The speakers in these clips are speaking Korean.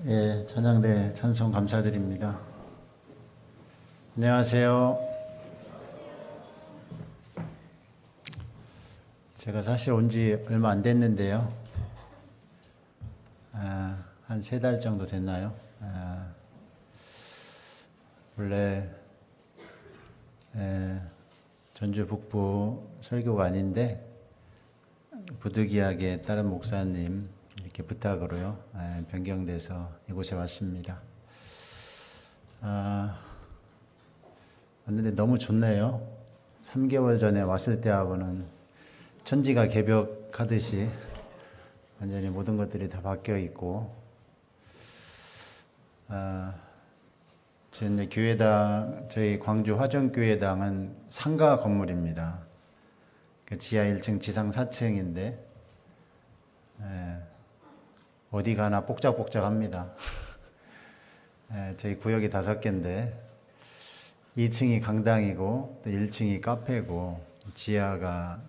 예, 찬양대 찬송 감사드립니다. 안녕하세요. 제가 사실 온 지 얼마 안 됐는데요. 한 3달 정도 됐나요? 원래 전주 북부 설교가 아닌데 부득이하게 다른 목사님 이렇게 부탁으로요 변경돼서 이곳에 왔습니다. 왔는데 너무 좋네요. 3개월 전에 왔을 때하고는 천지가 개벽하듯이 완전히 모든 것들이 다 바뀌어 있고 저희 교회당, 저희 광주 화정교회당은 상가 건물입니다. 그 지하 1층, 지상 4층인데 어디 가나 복작복작합니다. 저희 구역이 5개인데 2층이 강당이고 또 1층이 카페고 지하가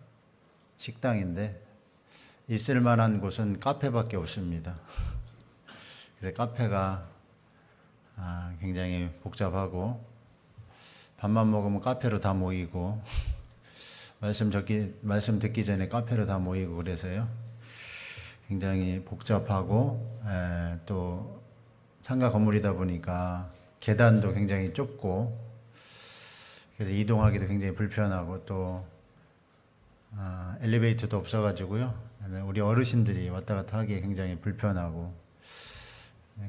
식당인데 있을 만한 곳은 카페밖에 없습니다. 그래서 카페가 굉장히 복잡하고 밥만 먹으면 카페로 다 모이고 말씀 듣기 전에 카페로 다 모이고 그래서요. 굉장히 복잡하고 또 상가 건물이다 보니까 계단도 굉장히 좁고 그래서 이동하기도 굉장히 불편하고 또 엘리베이터도 없어가지고요. 우리 어르신들이 왔다 갔다 하기에 굉장히 불편하고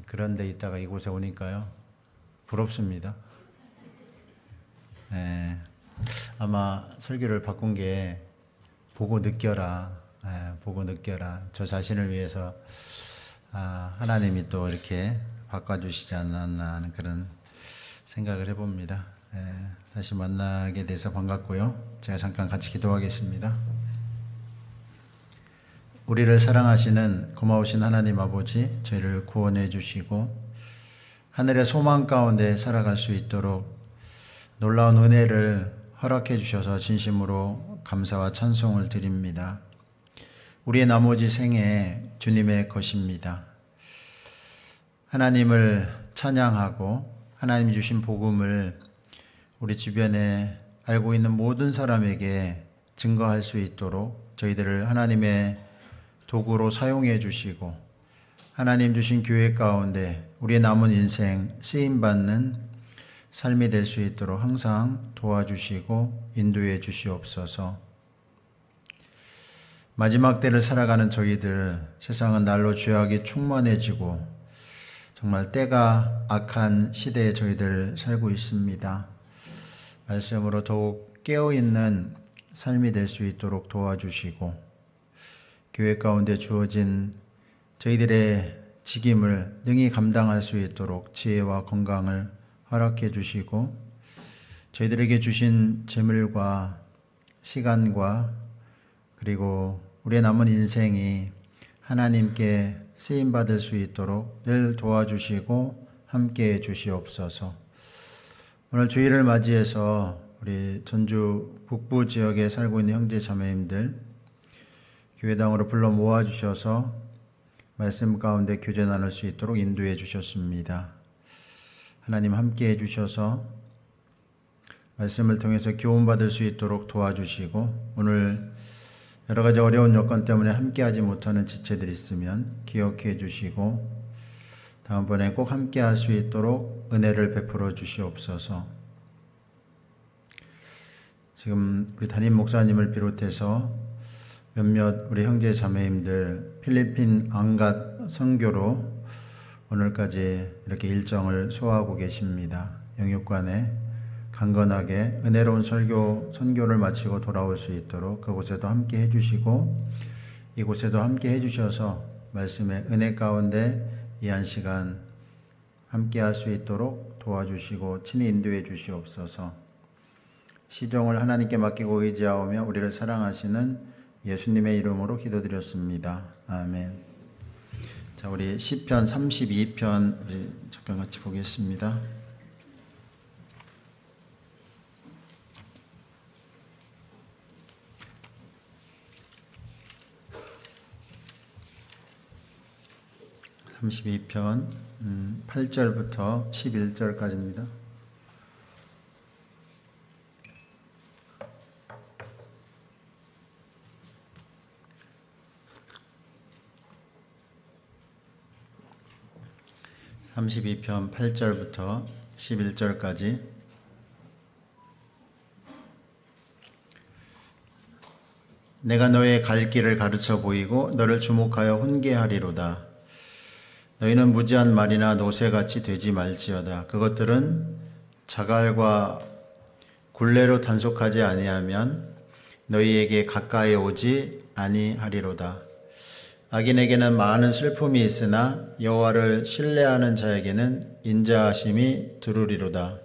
그런데 있다가 이곳에 오니까요. 부럽습니다. 아마 설교를 바꾼 게 보고 느껴라. 보고 느껴라. 저 자신을 위해서 하나님이 또 이렇게 바꿔주시지 않았나 하는 그런 생각을 해봅니다. 다시 만나게 돼서 반갑고요. 제가 잠깐 같이 기도하겠습니다. 우리를 사랑하시는 고마우신 하나님 아버지, 저희를 구원해 주시고 하늘의 소망 가운데 살아갈 수 있도록 놀라운 은혜를 허락해 주셔서 진심으로 감사와 찬송을 드립니다. 우리의 나머지 생애 주님의 것입니다. 하나님을 찬양하고 하나님이 주신 복음을 우리 주변에 알고 있는 모든 사람에게 증거할 수 있도록 저희들을 하나님의 도구로 사용해 주시고 하나님 주신 교회 가운데 우리의 남은 인생 쓰임받는 삶이 될 수 있도록 항상 도와주시고 인도해 주시옵소서. 마지막 때를 살아가는 저희들, 세상은 날로 죄악이 충만해지고 정말 때가 악한 시대에 저희들 살고 있습니다. 말씀으로 더욱 깨어있는 삶이 될 수 있도록 도와주시고 교회 가운데 주어진 저희들의 직임을 능히 감당할 수 있도록 지혜와 건강을 허락해 주시고 저희들에게 주신 재물과 시간과 그리고 우리의 남은 인생이 하나님께 쓰임받을 수 있도록 늘 도와주시고 함께해 주시옵소서. 오늘 주일을 맞이해서 우리 전주 북부 지역에 살고 있는 형제 자매님들 교회당으로 불러 모아주셔서 말씀 가운데 교제 나눌 수 있도록 인도해 주셨습니다. 하나님 함께해 주셔서 말씀을 통해서 교훈받을 수 있도록 도와주시고 오늘 여러 가지 어려운 여건 때문에 함께하지 못하는 지체들이 있으면 기억해 주시고 다음번에 꼭 함께할 수 있도록 은혜를 베풀어 주시옵소서. 지금 우리 담임 목사님을 비롯해서 몇몇 우리 형제 자매님들 필리핀 앙갓 선교로 오늘까지 이렇게 일정을 소화하고 계십니다. 영육간에 강건하게 은혜로운 선교를 마치고 돌아올 수 있도록 그곳에도 함께 해주시고 이곳에도 함께 해주셔서 말씀의 은혜 가운데 이 한 시간 함께 할 수 있도록 도와주시고 친히 인도해 주시옵소서. 시종을 하나님께 맡기고 의지하오며 우리를 사랑하시는 예수님의 이름으로 기도드렸습니다. 아멘. 자, 우리 시편 32편 우리 잠깐 같이 보겠습니다. (32편) 8절부터 11절까지입니다. (32편) 8절부터 11절까지. 내가 너의 갈 길을 가르쳐 보이고 너를 주목하여 훈계하리로다. 너희는 무지한 말이나 노새같이 되지 말지어다. 그것들은 자갈과 굴레로 단속하지 아니하면 너희에게 가까이 오지 아니하리로다. 악인에게는 많은 슬픔이 있으나 여호와를 신뢰하는 자에게는 인자하심이 두루리로다.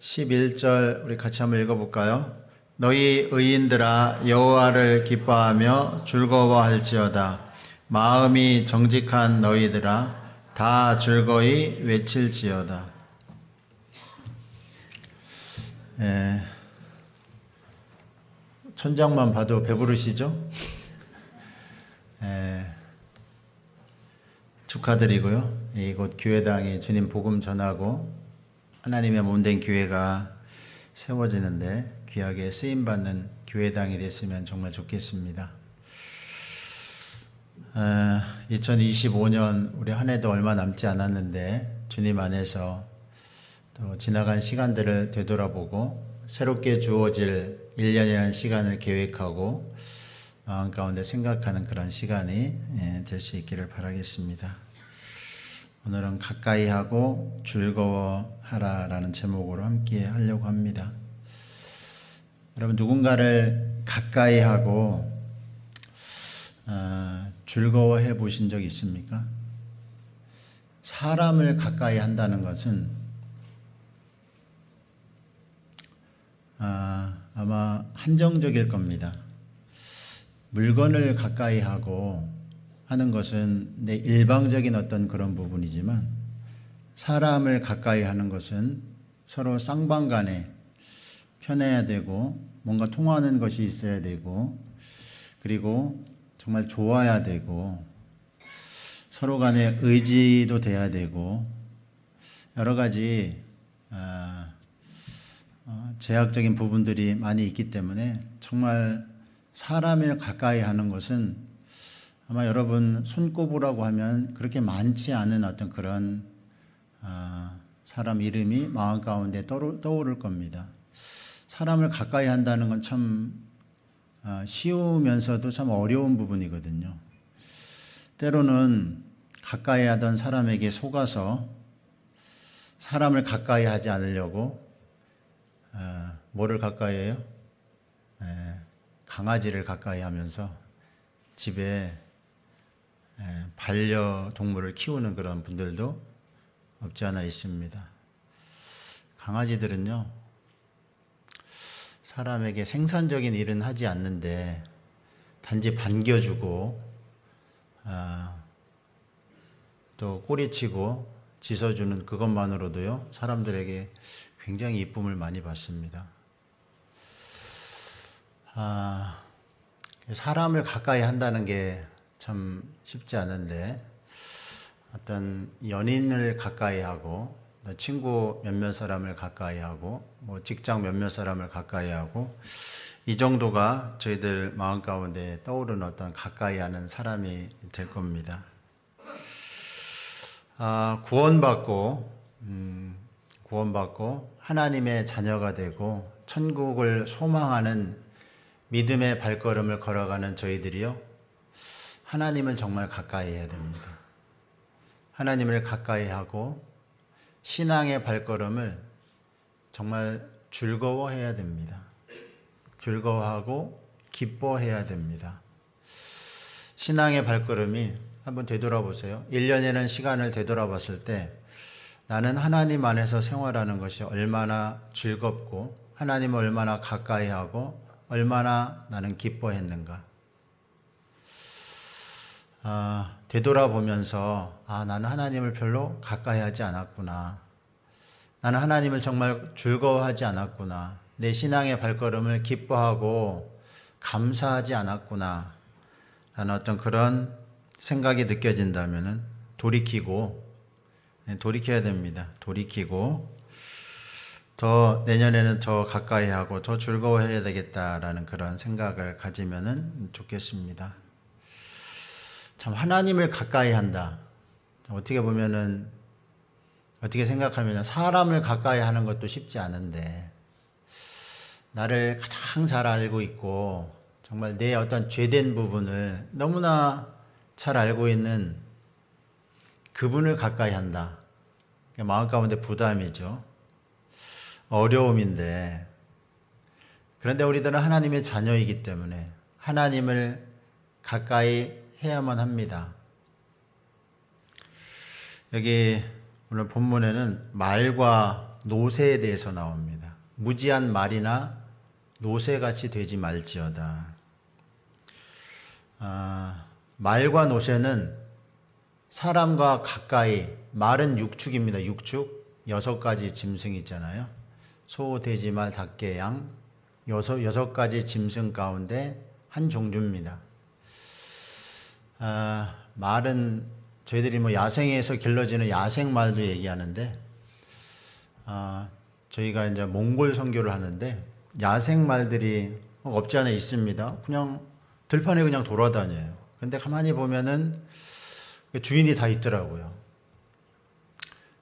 11절 우리 같이 한번 읽어볼까요? 너희 의인들아 여호와를 기뻐하며 즐거워할지어다. 마음이 정직한 너희들아 다 즐거이 외칠지어다. 천장만 봐도 배부르시죠? 축하드리고요. 이곳 교회당이 주님 복음 전하고 하나님의 몸된 교회가 세워지는데 귀하게 쓰임받는 교회당이 됐으면 정말 좋겠습니다. 2025년 우리 한 해도 얼마 남지 않았는데 주님 안에서 또 지나간 시간들을 되돌아보고 새롭게 주어질 1년이라는 시간을 계획하고 마음 가운데 생각하는 그런 시간이 될 수 있기를 바라겠습니다. 오늘은 가까이 하고 즐거워하라 라는 제목으로 함께 하려고 합니다. 여러분 누군가를 가까이 하고 즐거워해 보신 적 있습니까? 사람을 가까이 한다는 것은 아마 한정적일 겁니다. 물건을 가까이 하고 하는 것은 내 일방적인 어떤 그런 부분이지만 사람을 가까이 하는 것은 서로 쌍방간에 편해야 되고 뭔가 통하는 것이 있어야 되고 그리고 정말 좋아야 되고 서로 간에 의지도 돼야 되고 여러 가지 제약적인 부분들이 많이 있기 때문에 정말 사람을 가까이 하는 것은 아마 여러분 손꼽으라고 하면 그렇게 많지 않은 어떤 그런 사람 이름이 마음 가운데 떠오를 겁니다. 사람을 가까이 한다는 건 참 쉬우면서도 참 어려운 부분이거든요. 때로는 가까이 하던 사람에게 속아서 사람을 가까이 하지 않으려고 뭐를 가까이 해요? 강아지를 가까이 하면서 집에 반려동물을 키우는 그런 분들도 없지 않아 있습니다. 강아지들은요, 사람에게 생산적인 일은 하지 않는데 단지 반겨주고 또 꼬리치고 짖어주는 그것만으로도요, 사람들에게 굉장히 이쁨을 많이 받습니다. 사람을 가까이 한다는 게 참 쉽지 않은데 어떤 연인을 가까이 하고 친구 몇몇 사람을 가까이 하고 뭐 직장 몇몇 사람을 가까이 하고 이 정도가 저희들 마음 가운데 떠오르는 어떤 가까이 하는 사람이 될 겁니다. 구원받고 하나님의 자녀가 되고 천국을 소망하는 믿음의 발걸음을 걸어가는 저희들이요, 하나님을 정말 가까이 해야 됩니다. 하나님을 가까이 하고 신앙의 발걸음을 정말 즐거워해야 됩니다. 즐거워하고 기뻐해야 됩니다. 신앙의 발걸음이 한번 되돌아보세요. 1년이라는 시간을 되돌아봤을 때 나는 하나님 안에서 생활하는 것이 얼마나 즐겁고 하나님을 얼마나 가까이 하고 얼마나 나는 기뻐했는가. 되돌아보면서 나는 하나님을 별로 가까이 하지 않았구나. 나는 하나님을 정말 즐거워하지 않았구나. 내 신앙의 발걸음을 기뻐하고 감사하지 않았구나. 라는 어떤 그런 생각이 느껴진다면 돌이켜야 됩니다. 돌이키고 더 내년에는 더 가까이 하고 더 즐거워해야 되겠다라는 그런 생각을 가지면 좋겠습니다. 참 하나님을 가까이 한다. 어떻게 생각하면 사람을 가까이 하는 것도 쉽지 않은데 나를 가장 잘 알고 있고 정말 내 어떤 죄된 부분을 너무나 잘 알고 있는 그분을 가까이 한다. 마음 가운데 부담이죠. 어려움인데 그런데 우리들은 하나님의 자녀이기 때문에 하나님을 가까이 해야만 합니다. 여기 오늘 본문에는 말과 노새에 대해서 나옵니다. 무지한 말이나 노새같이 되지 말지어다. 말과 노새는 사람과 가까이, 말은 육축입니다. 육축. 6가지 짐승이 있잖아요. 소, 돼지, 말, 닭, 개, 양. 6가지 짐승 가운데 한 종류입니다. 말은 저희들이 야생에서 길러지는 야생 말도 얘기하는데, 저희가 이제 몽골 선교를 하는데 야생 말들이 없지 않아 있습니다. 그냥 들판에 그냥 돌아다녀요. 근데 가만히 보면은 주인이 다 있더라고요.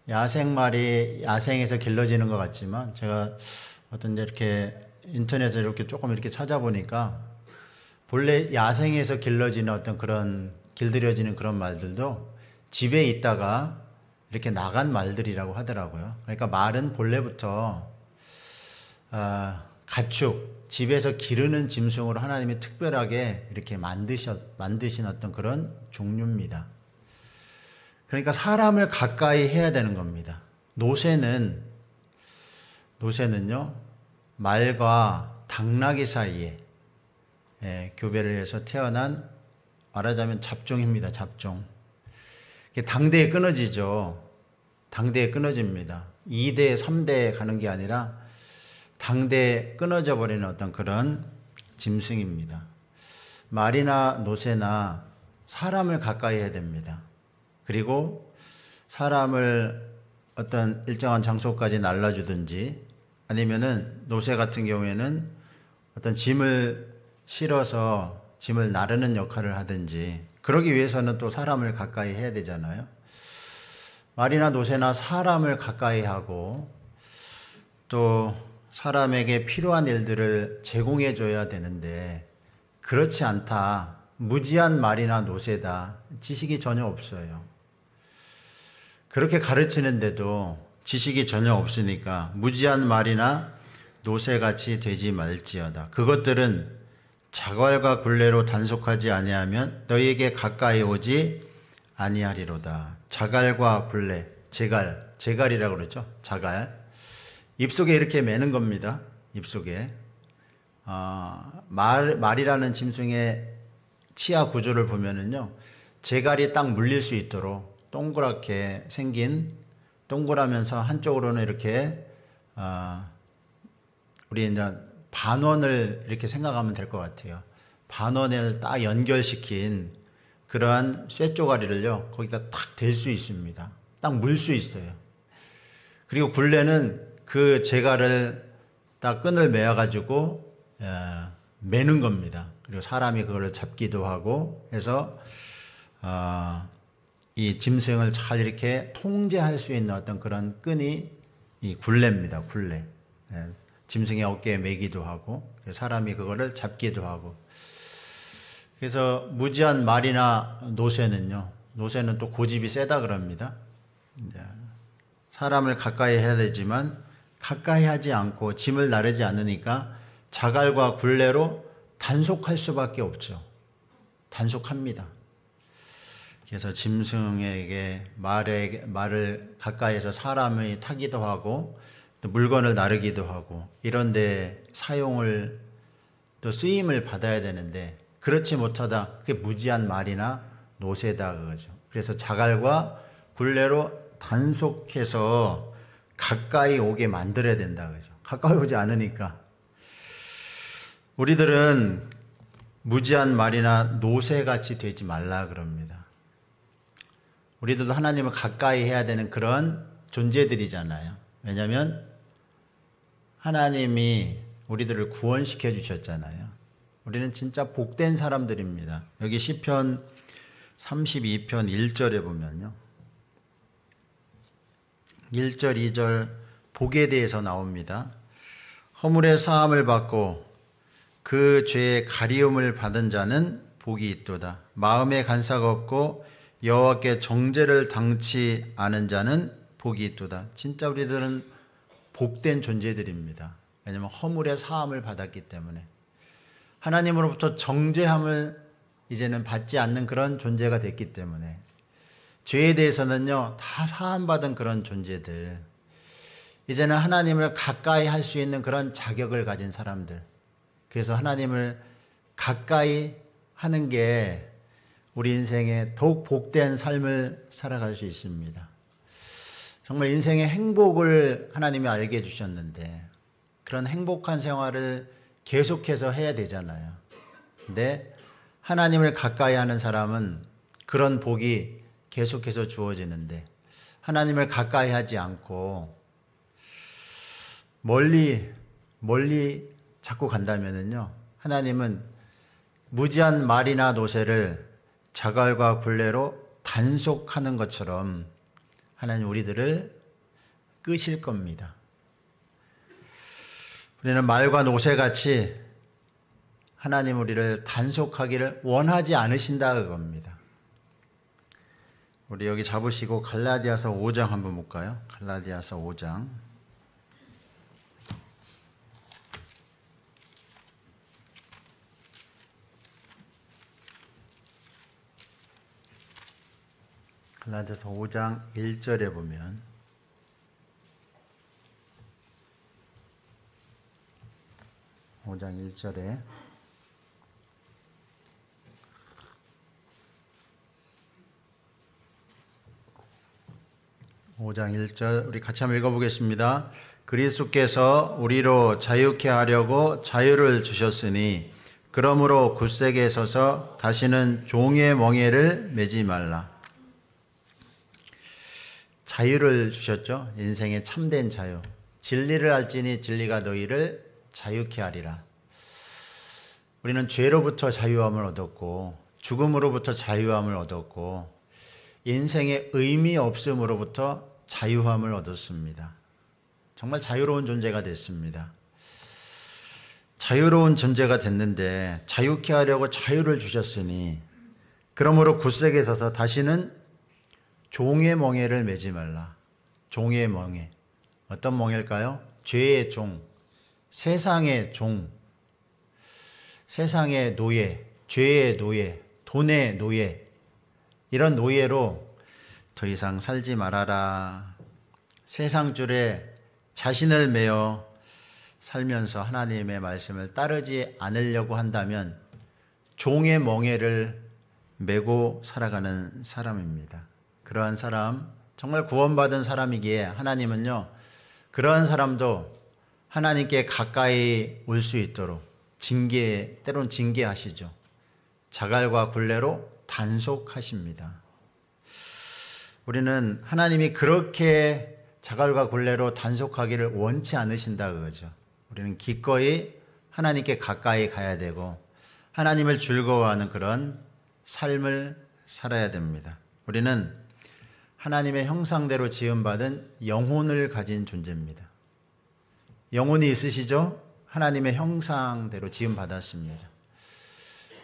야생 말이 야생에서 길러지는 것 같지만 제가 어떤 이렇게 인터넷에 이렇게 조금 이렇게 찾아보니까 본래 야생에서 길러지는 어떤 그런 길들여지는 그런 말들도 집에 있다가 이렇게 나간 말들이라고 하더라고요. 그러니까 말은 본래부터 가축, 집에서 기르는 짐승으로 하나님이 특별하게 이렇게 만드신 어떤 그런 종류입니다. 그러니까 사람을 가까이 해야 되는 겁니다. 노새는요, 말과 당나귀 사이에 교배를 해서 태어난, 말하자면 잡종입니다. 잡종. 당대에 끊어지죠. 당대에 끊어집니다. 2대, 3대 가는 게 아니라 당대에 끊어져 버리는 어떤 그런 짐승입니다. 말이나 노새나 사람을 가까이 해야 됩니다. 그리고 사람을 어떤 일정한 장소까지 날라주든지, 아니면은 노새 같은 경우에는 어떤 짐을 실어서 짐을 나르는 역할을 하든지, 그러기 위해서는 또 사람을 가까이 해야 되잖아요. 말이나 노새나 사람을 가까이 하고 또 사람에게 필요한 일들을 제공해 줘야 되는데, 그렇지 않다, 무지한 말이나 노새다, 지식이 전혀 없어요. 그렇게 가르치는데도 지식이 전혀 없으니까 무지한 말이나 노새같이 되지 말지어다. 그것들은 자갈과 굴레로 단속하지 아니하면 너희에게 가까이 오지 아니하리로다. 자갈과 굴레, 제갈이라고 그러죠. 자갈. 입속에 이렇게 매는 겁니다. 입속에. 말이라는 짐승의 치아 구조를 보면은요, 제갈이 딱 물릴 수 있도록 동그랗게 생긴, 동그라면서 한쪽으로는 이렇게, 우리 이제 반원을 이렇게 생각하면 될 것 같아요. 반원을 딱 연결시킨 그러한 쇠조가리를요, 거기다 탁 댈 수 있습니다. 딱 물 수 있어요. 그리고 굴레는 그 제갈을 딱 끈을 매어가지고 매는 겁니다. 그리고 사람이 그걸 잡기도 하고 해서 이 짐승을 잘 이렇게 통제할 수 있는 어떤 그런 끈이 이 굴레입니다. 굴레. 짐승의 어깨에 매기도 하고 사람이 그거를 잡기도 하고. 그래서 무지한 말이나 노새는요, 노새는 또 고집이 세다 그럽니다. 사람을 가까이 해야 되지만 가까이 하지 않고 짐을 나르지 않으니까 자갈과 굴레로 단속할 수밖에 없죠. 단속합니다. 그래서 짐승에게 말을 가까이에서 사람이 타기도 하고 또 물건을 나르기도 하고 이런 데 사용을 또 쓰임을 받아야 되는데, 그렇지 못하다, 그게 무지한 말이나 노새다 그거죠. 그래서 자갈과 굴레로 단속해서 가까이 오게 만들어야 된다 그죠. 가까이 오지 않으니까. 우리들은 무지한 말이나 노새같이 되지 말라 그럽니다. 우리들도 하나님을 가까이 해야 되는 그런 존재들이잖아요. 왜냐하면 하나님이 우리들을 구원시켜 주셨잖아요. 우리는 진짜 복된 사람들입니다. 여기 시편 32편 1절에 보면요, 1절, 2절 복에 대해서 나옵니다. 허물의 사함을 받고 그 죄의 가리움을 받은 자는 복이 있도다. 마음에 간사가 없고 여호와께 정죄를 당치 않은 자는 복이 있도다. 진짜 우리들은 복된 존재들입니다. 왜냐하면 허물의 사함을 받았기 때문에 하나님으로부터 정죄함을 이제는 받지 않는 그런 존재가 됐기 때문에 죄에 대해서는요, 다 사함받은 그런 존재들, 이제는 하나님을 가까이 할 수 있는 그런 자격을 가진 사람들, 그래서 하나님을 가까이 하는 게 우리 인생에 더욱 복된 삶을 살아갈 수 있습니다. 정말 인생의 행복을 하나님이 알게 해주셨는데 그런 행복한 생활을 계속해서 해야 되잖아요. 근데 하나님을 가까이 하는 사람은 그런 복이 계속해서 주어지는데 하나님을 가까이 하지 않고 멀리 자꾸 간다면은요, 하나님은 무지한 말이나 노새를 자갈과 굴레로 단속하는 것처럼 하나님 우리들을 끄실 겁니다. 우리는 말과 노새같이 하나님 우리를 단속하기를 원하지 않으신다 그겁니다. 우리 여기 잡으시고 갈라디아서 5장 한번 볼까요? 갈라디아서 5장. 갈라디아서 5장 1절에 보면 (5장 1절에) (5장 1절) 우리 같이 한번 읽어보겠습니다. 그리스도께서 우리로 자유케 하려고 자유를 주셨으니 그러므로 굳세게 서서 다시는 종의 멍에를 매지 말라. 자유를 주셨죠. 인생의 참된 자유. 진리를 알지니 진리가 너희를 자유케 하리라. 우리는 죄로부터 자유함을 얻었고 죽음으로부터 자유함을 얻었고 인생의 의미 없음으로부터 자유함을 얻었습니다. 정말 자유로운 존재가 됐습니다. 자유로운 존재가 됐는데 자유케 하려고 자유를 주셨으니 그러므로 굳세게 서서 다시는 종의 멍에를 매지 말라. 종의 멍에. 어떤 멍에일까요? 죄의 종, 세상의 종, 세상의 노예, 죄의 노예, 돈의 노예, 이런 노예로 더 이상 살지 말아라. 세상 줄에 자신을 매어 살면서 하나님의 말씀을 따르지 않으려고 한다면 종의 멍에를 메고 살아가는 사람입니다. 그러한 사람, 정말 구원받은 사람이기에 하나님은요, 그러한 사람도 하나님께 가까이 올 수 있도록 때론 징계하시죠. 자갈과 굴레로 단속하십니다. 우리는 하나님이 그렇게 자갈과 굴레로 단속하기를 원치 않으신다 그거죠. 우리는 기꺼이 하나님께 가까이 가야 되고 하나님을 즐거워하는 그런 삶을 살아야 됩니다. 우리는 하나님의 형상대로 지음받은 영혼을 가진 존재입니다. 영혼이 있으시죠? 하나님의 형상대로 지음받았습니다.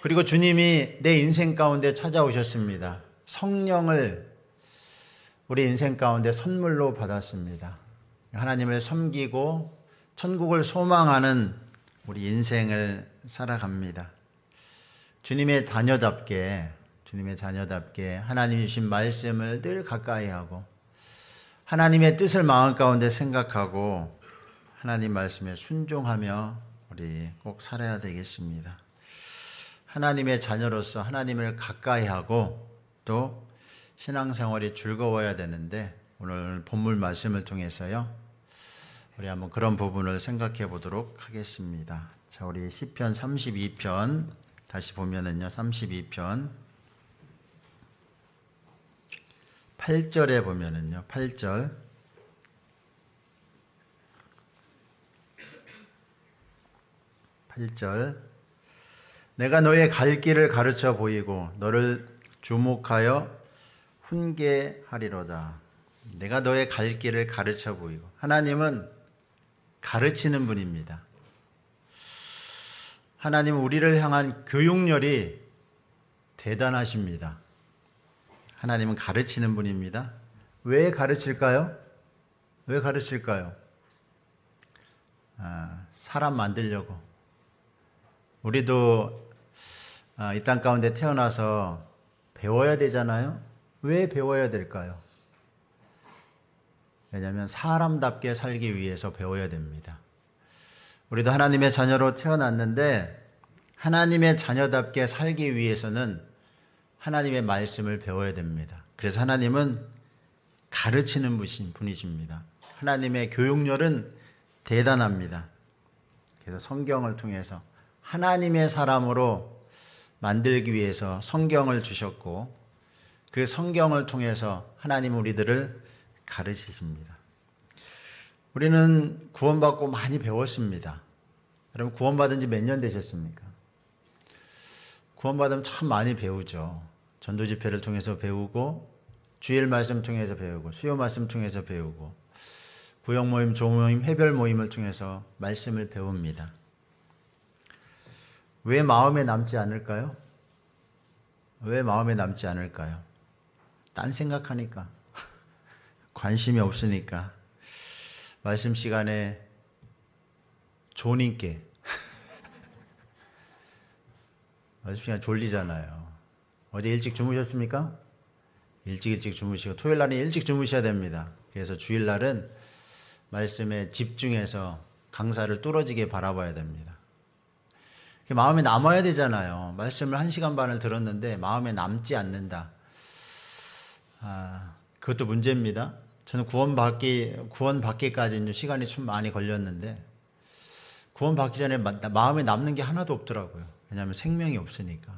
그리고 주님이 내 인생 가운데 찾아오셨습니다. 성령을 우리 인생 가운데 선물로 받았습니다. 하나님을 섬기고 천국을 소망하는 우리 인생을 살아갑니다. 주님의 자녀답게 하나님이 주신 말씀을 늘 가까이 하고 하나님의 뜻을 마음 가운데 생각하고 하나님 말씀에 순종하며 우리 꼭 살아야 되겠습니다. 하나님의 자녀로서 하나님을 가까이 하고 또 신앙생활이 즐거워야 되는데 오늘 본문 말씀을 통해서요, 우리 한번 그런 부분을 생각해 보도록 하겠습니다. 자, 우리 시편 32편 다시 보면은요, 32편 8절에 보면은요, 8절 내가 너의 갈 길을 가르쳐 보이고 너를 주목하여 훈계하리로다. 내가 너의 갈 길을 가르쳐 보이고, 하나님은 가르치는 분입니다. 하나님은 우리를 향한 교육열이 대단하십니다. 하나님은 가르치는 분입니다. 왜 가르칠까요? 왜 가르칠까요? 사람 만들려고. 우리도 이 땅 가운데 태어나서 배워야 되잖아요. 왜 배워야 될까요? 왜냐하면 사람답게 살기 위해서 배워야 됩니다. 우리도 하나님의 자녀로 태어났는데 하나님의 자녀답게 살기 위해서는 하나님의 말씀을 배워야 됩니다. 그래서 하나님은 가르치는 분이십니다. 하나님의 교육열은 대단합니다. 그래서 성경을 통해서 하나님의 사람으로 만들기 위해서 성경을 주셨고 그 성경을 통해서 하나님 우리들을 가르치십니다. 우리는 구원받고 많이 배웠습니다. 여러분 구원받은 지 몇 년 되셨습니까? 구원받으면 참 많이 배우죠. 전도 집회를 통해서 배우고 주일 말씀 통해서 배우고 수요 말씀 통해서 배우고 구역 모임, 조모임, 회별 모임을 통해서 말씀을 배웁니다. 왜 마음에 남지 않을까요? 왜 마음에 남지 않을까요? 딴 생각하니까 관심이 없으니까 말씀 시간에 조님께 말씀 시간 졸리잖아요. 어제 일찍 주무셨습니까? 일찍 주무시고 토요일 날은 일찍 주무셔야 됩니다. 그래서 주일날은 말씀에 집중해서 강사를 뚫어지게 바라봐야 됩니다. 마음에 남아야 되잖아요. 말씀을 1시간 반을 들었는데 마음에 남지 않는다. 그것도 문제입니다. 저는 구원받기까지는 시간이 좀 많이 걸렸는데 구원받기 전에 마음에 남는 게 하나도 없더라고요. 왜냐하면 생명이 없으니까.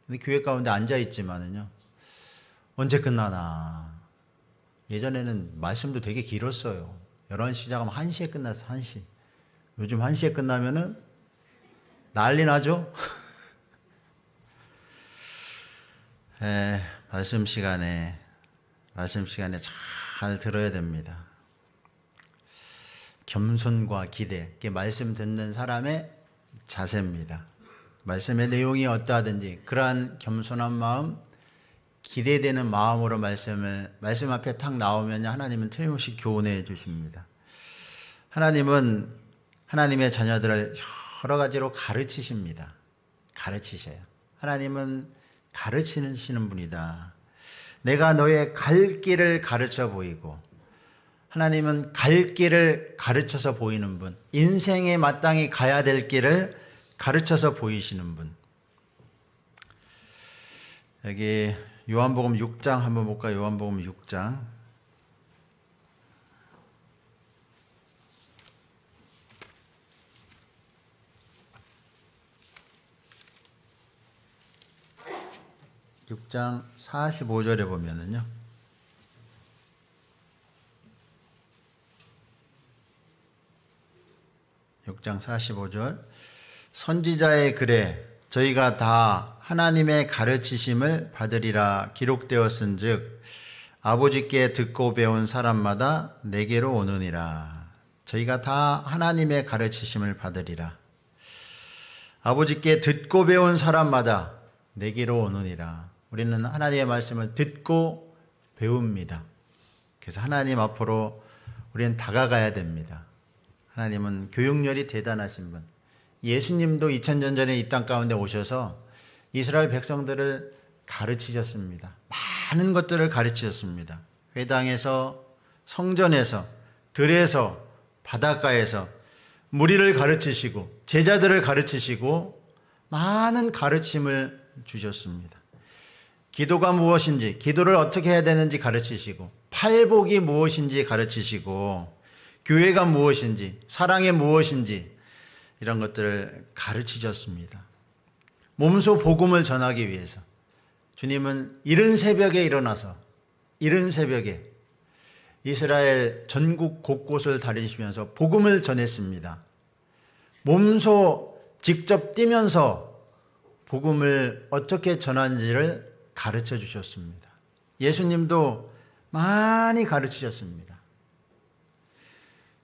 근데 교회 가운데 앉아있지만은요. 언제 끝나나. 예전에는 말씀도 되게 길었어요. 11시 시작하면 1시에 끝났어. 1시. 요즘 1시에 끝나면은 난리 나죠? 말씀 시간에 잘 들어야 됩니다. 겸손과 기대, 그게 말씀 듣는 사람의 자세입니다. 말씀의 내용이 어떠하든지 그러한 겸손한 마음, 기대되는 마음으로 말씀 앞에 탁 나오면 하나님은 틀림없이 교훈해 주십니다. 하나님은 하나님의 자녀들을 여러 가지로 가르치십니다. 가르치셔요. 하나님은 가르치시는 분이다. 내가 너의 갈 길을 가르쳐 보이고 하나님은 갈 길을 가르쳐서 보이는 분, 인생에 마땅히 가야 될 길을 가르쳐서 보이시는 분. 여기 요한복음 6장 한번 볼까요? 요한복음 6장. (6장) 45절에 보면은요. (6장) 45절. 선지자의 글에 저희가 다 하나님의 가르치심을 받으리라 기록되었은즉 아버지께 듣고 배운 사람마다 내게로 오느니라. 저희가 다 하나님의 가르치심을 받으리라. 아버지께 듣고 배운 사람마다 내게로 오느니라. 우리는 하나님의 말씀을 듣고 배웁니다. 그래서 하나님 앞으로 우리는 다가가야 됩니다. 하나님은 교육열이 대단하신 분. 예수님도 2000년 전에 이 땅 가운데 오셔서 이스라엘 백성들을 가르치셨습니다. 많은 것들을 가르치셨습니다. 회당에서, 성전에서, 들에서, 바닷가에서 무리를 가르치시고 제자들을 가르치시고 많은 가르침을 주셨습니다. 기도가 무엇인지, 기도를 어떻게 해야 되는지 가르치시고 팔복이 무엇인지 가르치시고 교회가 무엇인지, 사랑이 무엇인지 이런 것들을 가르치셨습니다. 몸소 복음을 전하기 위해서 주님은 이른 새벽에 일어나서 이른 새벽에 이스라엘 전국 곳곳을 다니시면서 복음을 전했습니다. 몸소 직접 뛰면서 복음을 어떻게 전하는지를 가르쳐 주셨습니다. 예수님도 많이 가르치셨습니다.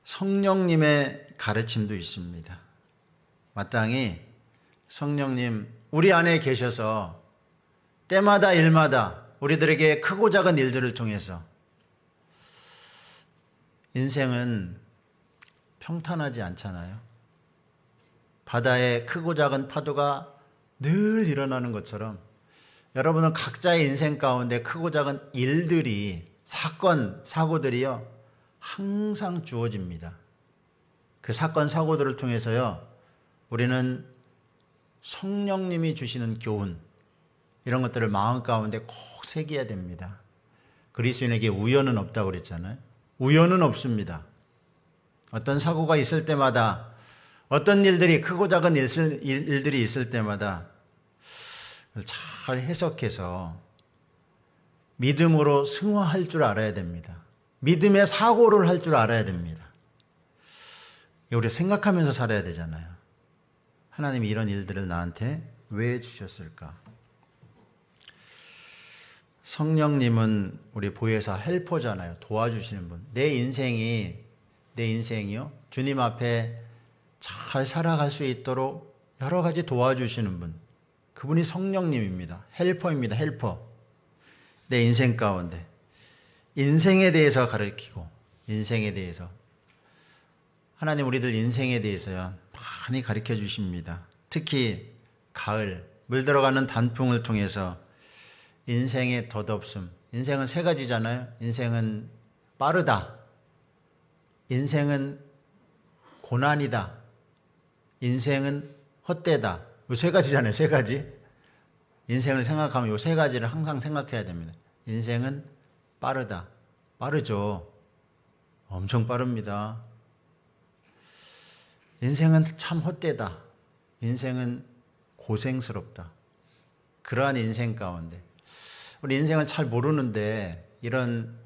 성령님의 가르침도 있습니다. 마땅히 성령님 우리 안에 계셔서 때마다 일마다 우리들에게 크고 작은 일들을 통해서 인생은 평탄하지 않잖아요. 바다에 크고 작은 파도가 늘 일어나는 것처럼 여러분은 각자의 인생 가운데 크고 작은 일들이, 사건, 사고들이요, 항상 주어집니다. 그 사건, 사고들을 통해서요, 우리는 성령님이 주시는 교훈, 이런 것들을 마음 가운데 꼭 새겨야 됩니다. 그리스도인에게 우연은 없다고 그랬잖아요. 우연은 없습니다. 어떤 사고가 있을 때마다, 어떤 일들이, 크고 작은 일들이 있을 때마다 잘 해석해서 믿음으로 승화할 줄 알아야 됩니다. 믿음의 사고를 할 줄 알아야 됩니다. 우리 생각하면서 살아야 되잖아요. 하나님이 이런 일들을 나한테 왜 주셨을까? 성령님은 우리 보혜사 헬퍼잖아요. 도와주시는 분. 내 인생이요, 주님 앞에 잘 살아갈 수 있도록 여러 가지 도와주시는 분. 그분이 성령님입니다. 헬퍼입니다. 헬퍼. 내 인생 가운데 인생에 대해서 가르치고, 인생에 대해서 하나님 우리들 인생에 대해서요 많이 가르쳐 주십니다. 특히 가을, 물 들어가는 단풍을 통해서 인생의 덧없음. 인생은 세 가지잖아요. 인생은 빠르다, 인생은 고난이다, 인생은 헛되다. 이 세 가지잖아요. 세 가지. 인생을 생각하면 이 세 가지를 항상 생각해야 됩니다. 인생은 빠르다. 빠르죠. 엄청 빠릅니다. 인생은 참 헛되다. 인생은 고생스럽다. 그러한 인생 가운데 우리 인생을 잘 모르는데 이런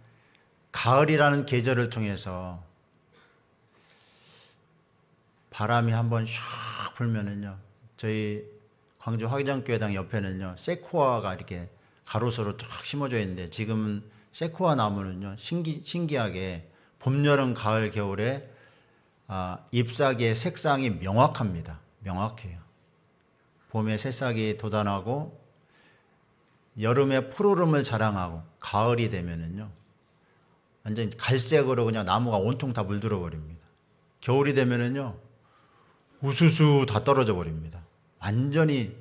가을이라는 계절을 통해서 바람이 한번 샥 불면은요, 저희 광주 화기장교회당 옆에는요 세코아가 이렇게 가로수로 쫙 심어져 있는데, 지금은 세코아 나무는요 신기하게 봄, 여름, 가을, 겨울에 잎사귀의 색상이 명확합니다. 명확해요. 봄에 새싹이 돋아나고 여름에 푸르름을 자랑하고 가을이 되면은요 완전 갈색으로 그냥 나무가 온통 다 물들어 버립니다. 겨울이 되면은요 우수수 다 떨어져 버립니다. 완전히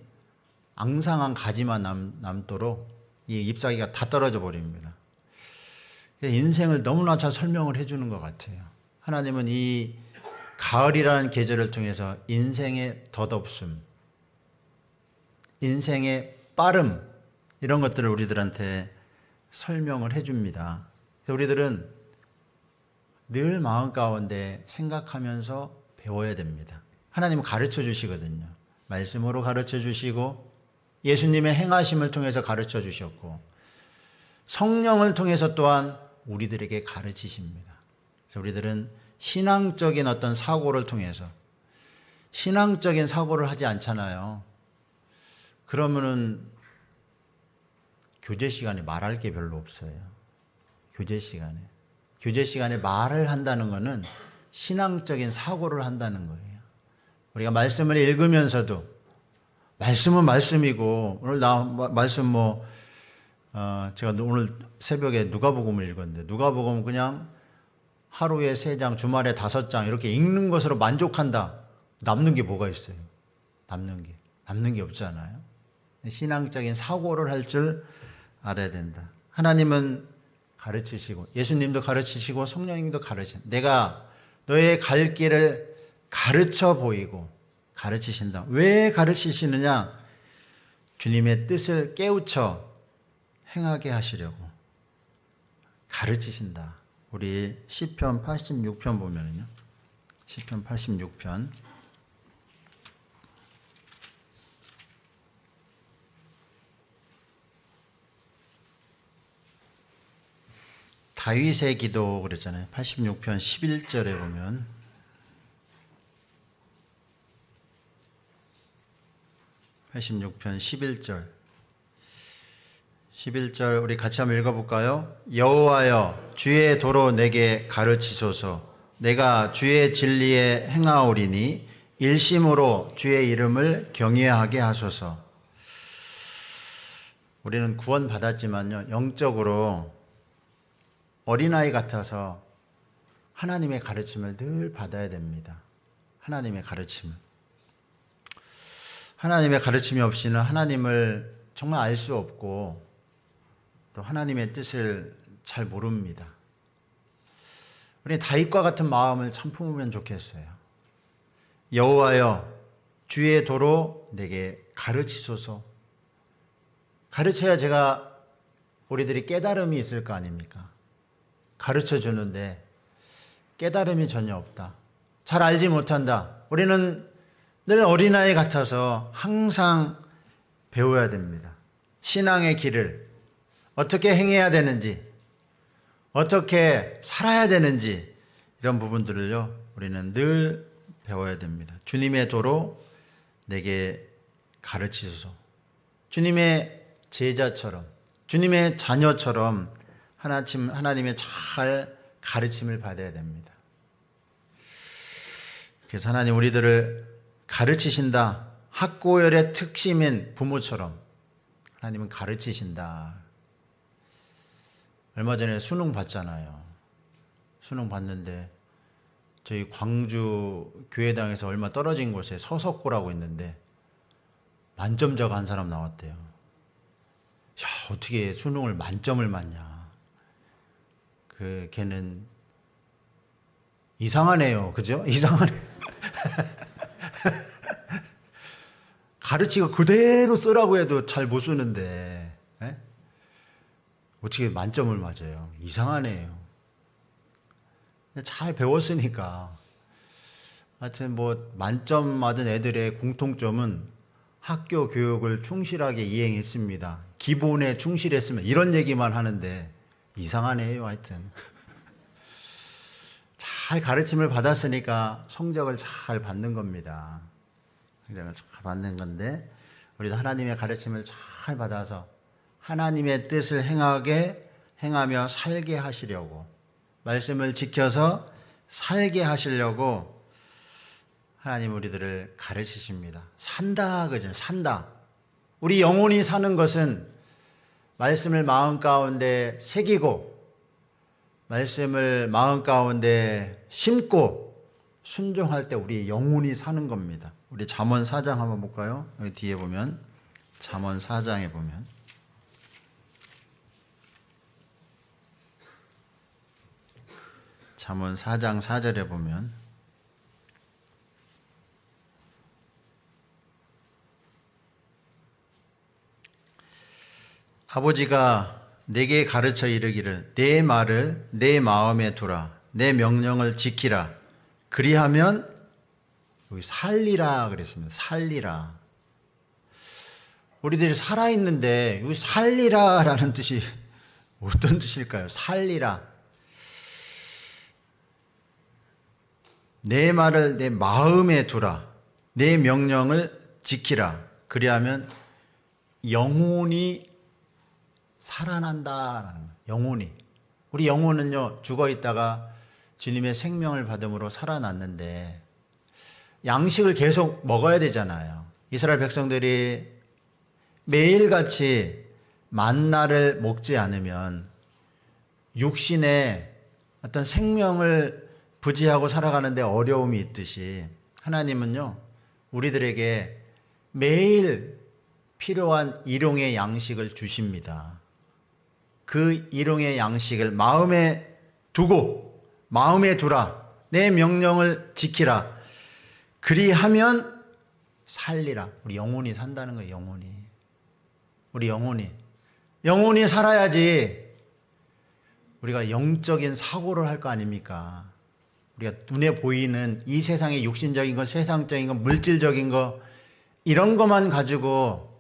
앙상한 가지만 남도록 이 잎사귀가 다 떨어져 버립니다. 인생을 너무나 잘 설명을 해주는 것 같아요. 하나님은 이 가을이라는 계절을 통해서 인생의 덧없음, 인생의 빠름, 이런 것들을 우리들한테 설명을 해줍니다. 우리들은 늘 마음 가운데 생각하면서 배워야 됩니다. 하나님은 가르쳐 주시거든요. 말씀으로 가르쳐 주시고 예수님의 행하심을 통해서 가르쳐 주셨고 성령을 통해서 또한 우리들에게 가르치십니다. 그래서 우리들은 신앙적인 어떤 사고를 통해서, 신앙적인 사고를 하지 않잖아요. 그러면은 교제 시간에 말할 게 별로 없어요. 교제 시간에 말을 한다는 것은 신앙적인 사고를 한다는 거예요. 우리가 말씀을 읽으면서도, 말씀은 말씀이고, 오늘 말씀 제가 오늘 새벽에 누가복음을 읽었는데, 누가복음 그냥 하루에 3장, 주말에 5장 이렇게 읽는 것으로 만족한다. 남는 게 뭐가 있어요? 남는 게 없잖아요. 신앙적인 사고를 할 줄 알아야 된다. 하나님은 가르치시고, 예수님도 가르치시고, 성령님도 가르치신다. 내가 너의 갈 길을 가르쳐 보이고 가르치신다. 왜 가르치시느냐? 주님의 뜻을 깨우쳐 행하게 하시려고 가르치신다. 우리 시편 86편 보면은요, 시편 86편 다윗의 기도 그랬잖아요. 86편 11절에 보면, 우리 같이 한번 읽어볼까요? 여호와여, 주의 도로 내게 가르치소서. 내가 주의 진리에 행하오리니 일심으로 주의 이름을 경외하게 하소서. 우리는 구원받았지만요, 영적으로 어린아이 같아서 하나님의 가르침을 늘 받아야 됩니다. 하나님의 가르침을. 하나님의 가르침이 없이는 하나님을 정말 알 수 없고 또 하나님의 뜻을 잘 모릅니다. 우리 다윗과 같은 마음을 참 품으면 좋겠어요. 여호와여 주의 도로 내게 가르치소서. 가르쳐야 제가 우리들이 깨달음이 있을 거 아닙니까? 가르쳐 주는데 깨달음이 전혀 없다. 잘 알지 못한다. 우리는 늘 어린아이 같아서 항상 배워야 됩니다. 신앙의 길을 어떻게 행해야 되는지, 어떻게 살아야 되는지 이런 부분들을요, 우리는 늘 배워야 됩니다. 주님의 도로 내게 가르치소서. 주님의 제자처럼, 주님의 자녀처럼 하나님의 잘 가르침을 받아야 됩니다. 그래서 하나님 우리들을 가르치신다. 학고열의 특심인 부모처럼 하나님은 가르치신다. 얼마 전에 수능 봤잖아요. 수능 봤는데 저희 광주 교회당에서 얼마 떨어진 곳에 서석고라고 있는데 만점자가 한 사람 나왔대요. 야, 어떻게 수능을 만점을 맞냐. 걔는 이상하네요. 그죠? 이상하네. 가르치고 그대로 쓰라고 해도 잘 못 쓰는데, 에? 어떻게 만점을 맞아요? 이상하네요. 잘 배웠으니까. 하여튼 만점 맞은 애들의 공통점은 학교 교육을 충실하게 이행했습니다. 기본에 충실했으면 이런 얘기만 하는데 이상하네요. 하여튼. 잘 가르침을 받았으니까 성적을 잘 받는 겁니다. 성적을 잘 받는 건데 우리도 하나님의 가르침을 잘 받아서 하나님의 뜻을 행하며 살게 하시려고 말씀을 지켜서 살게 하시려고 하나님 우리들을 가르치십니다. 산다 그죠? 산다. 우리 영혼이 사는 것은 말씀을 마음 가운데 새기고 말씀을 마음 가운데 심고 순종할 때 우리 영혼이 사는 겁니다. 우리 잠언 4장 한번 볼까요? 여기 뒤에 보면 잠언 4장에 보면 잠언 4장 4절에 보면 아버지가 내게 가르쳐 이르기를 내 말을 내 마음에 두라 내 명령을 지키라 그리하면 여기 살리라 그랬습니다. 살리라. 우리들이 살아있는데 여기 살리라라는 뜻이 어떤 뜻일까요? 살리라. 내 말을 내 마음에 두라 내 명령을 지키라 그리하면 영혼이 살아난다라는 거예요. 영혼이. 우리 영혼은요, 죽어 있다가 주님의 생명을 받음으로 살아났는데 양식을 계속 먹어야 되잖아요. 이스라엘 백성들이 매일같이 만나를 먹지 않으면 육신의 어떤 생명을 부지하고 살아가는데 어려움이 있듯이 하나님은요, 우리들에게 매일 필요한 일용의 양식을 주십니다. 그 일용의 양식을 마음에 두고 마음에 두라 내 명령을 지키라 그리하면 살리라. 우리 영혼이 산다는 거예요. 영혼이. 우리 영혼이 살아야지 우리가 영적인 사고를 할 거 아닙니까? 우리가 눈에 보이는 이 세상의 육신적인 것, 세상적인 것, 물질적인 것 이런 것만 가지고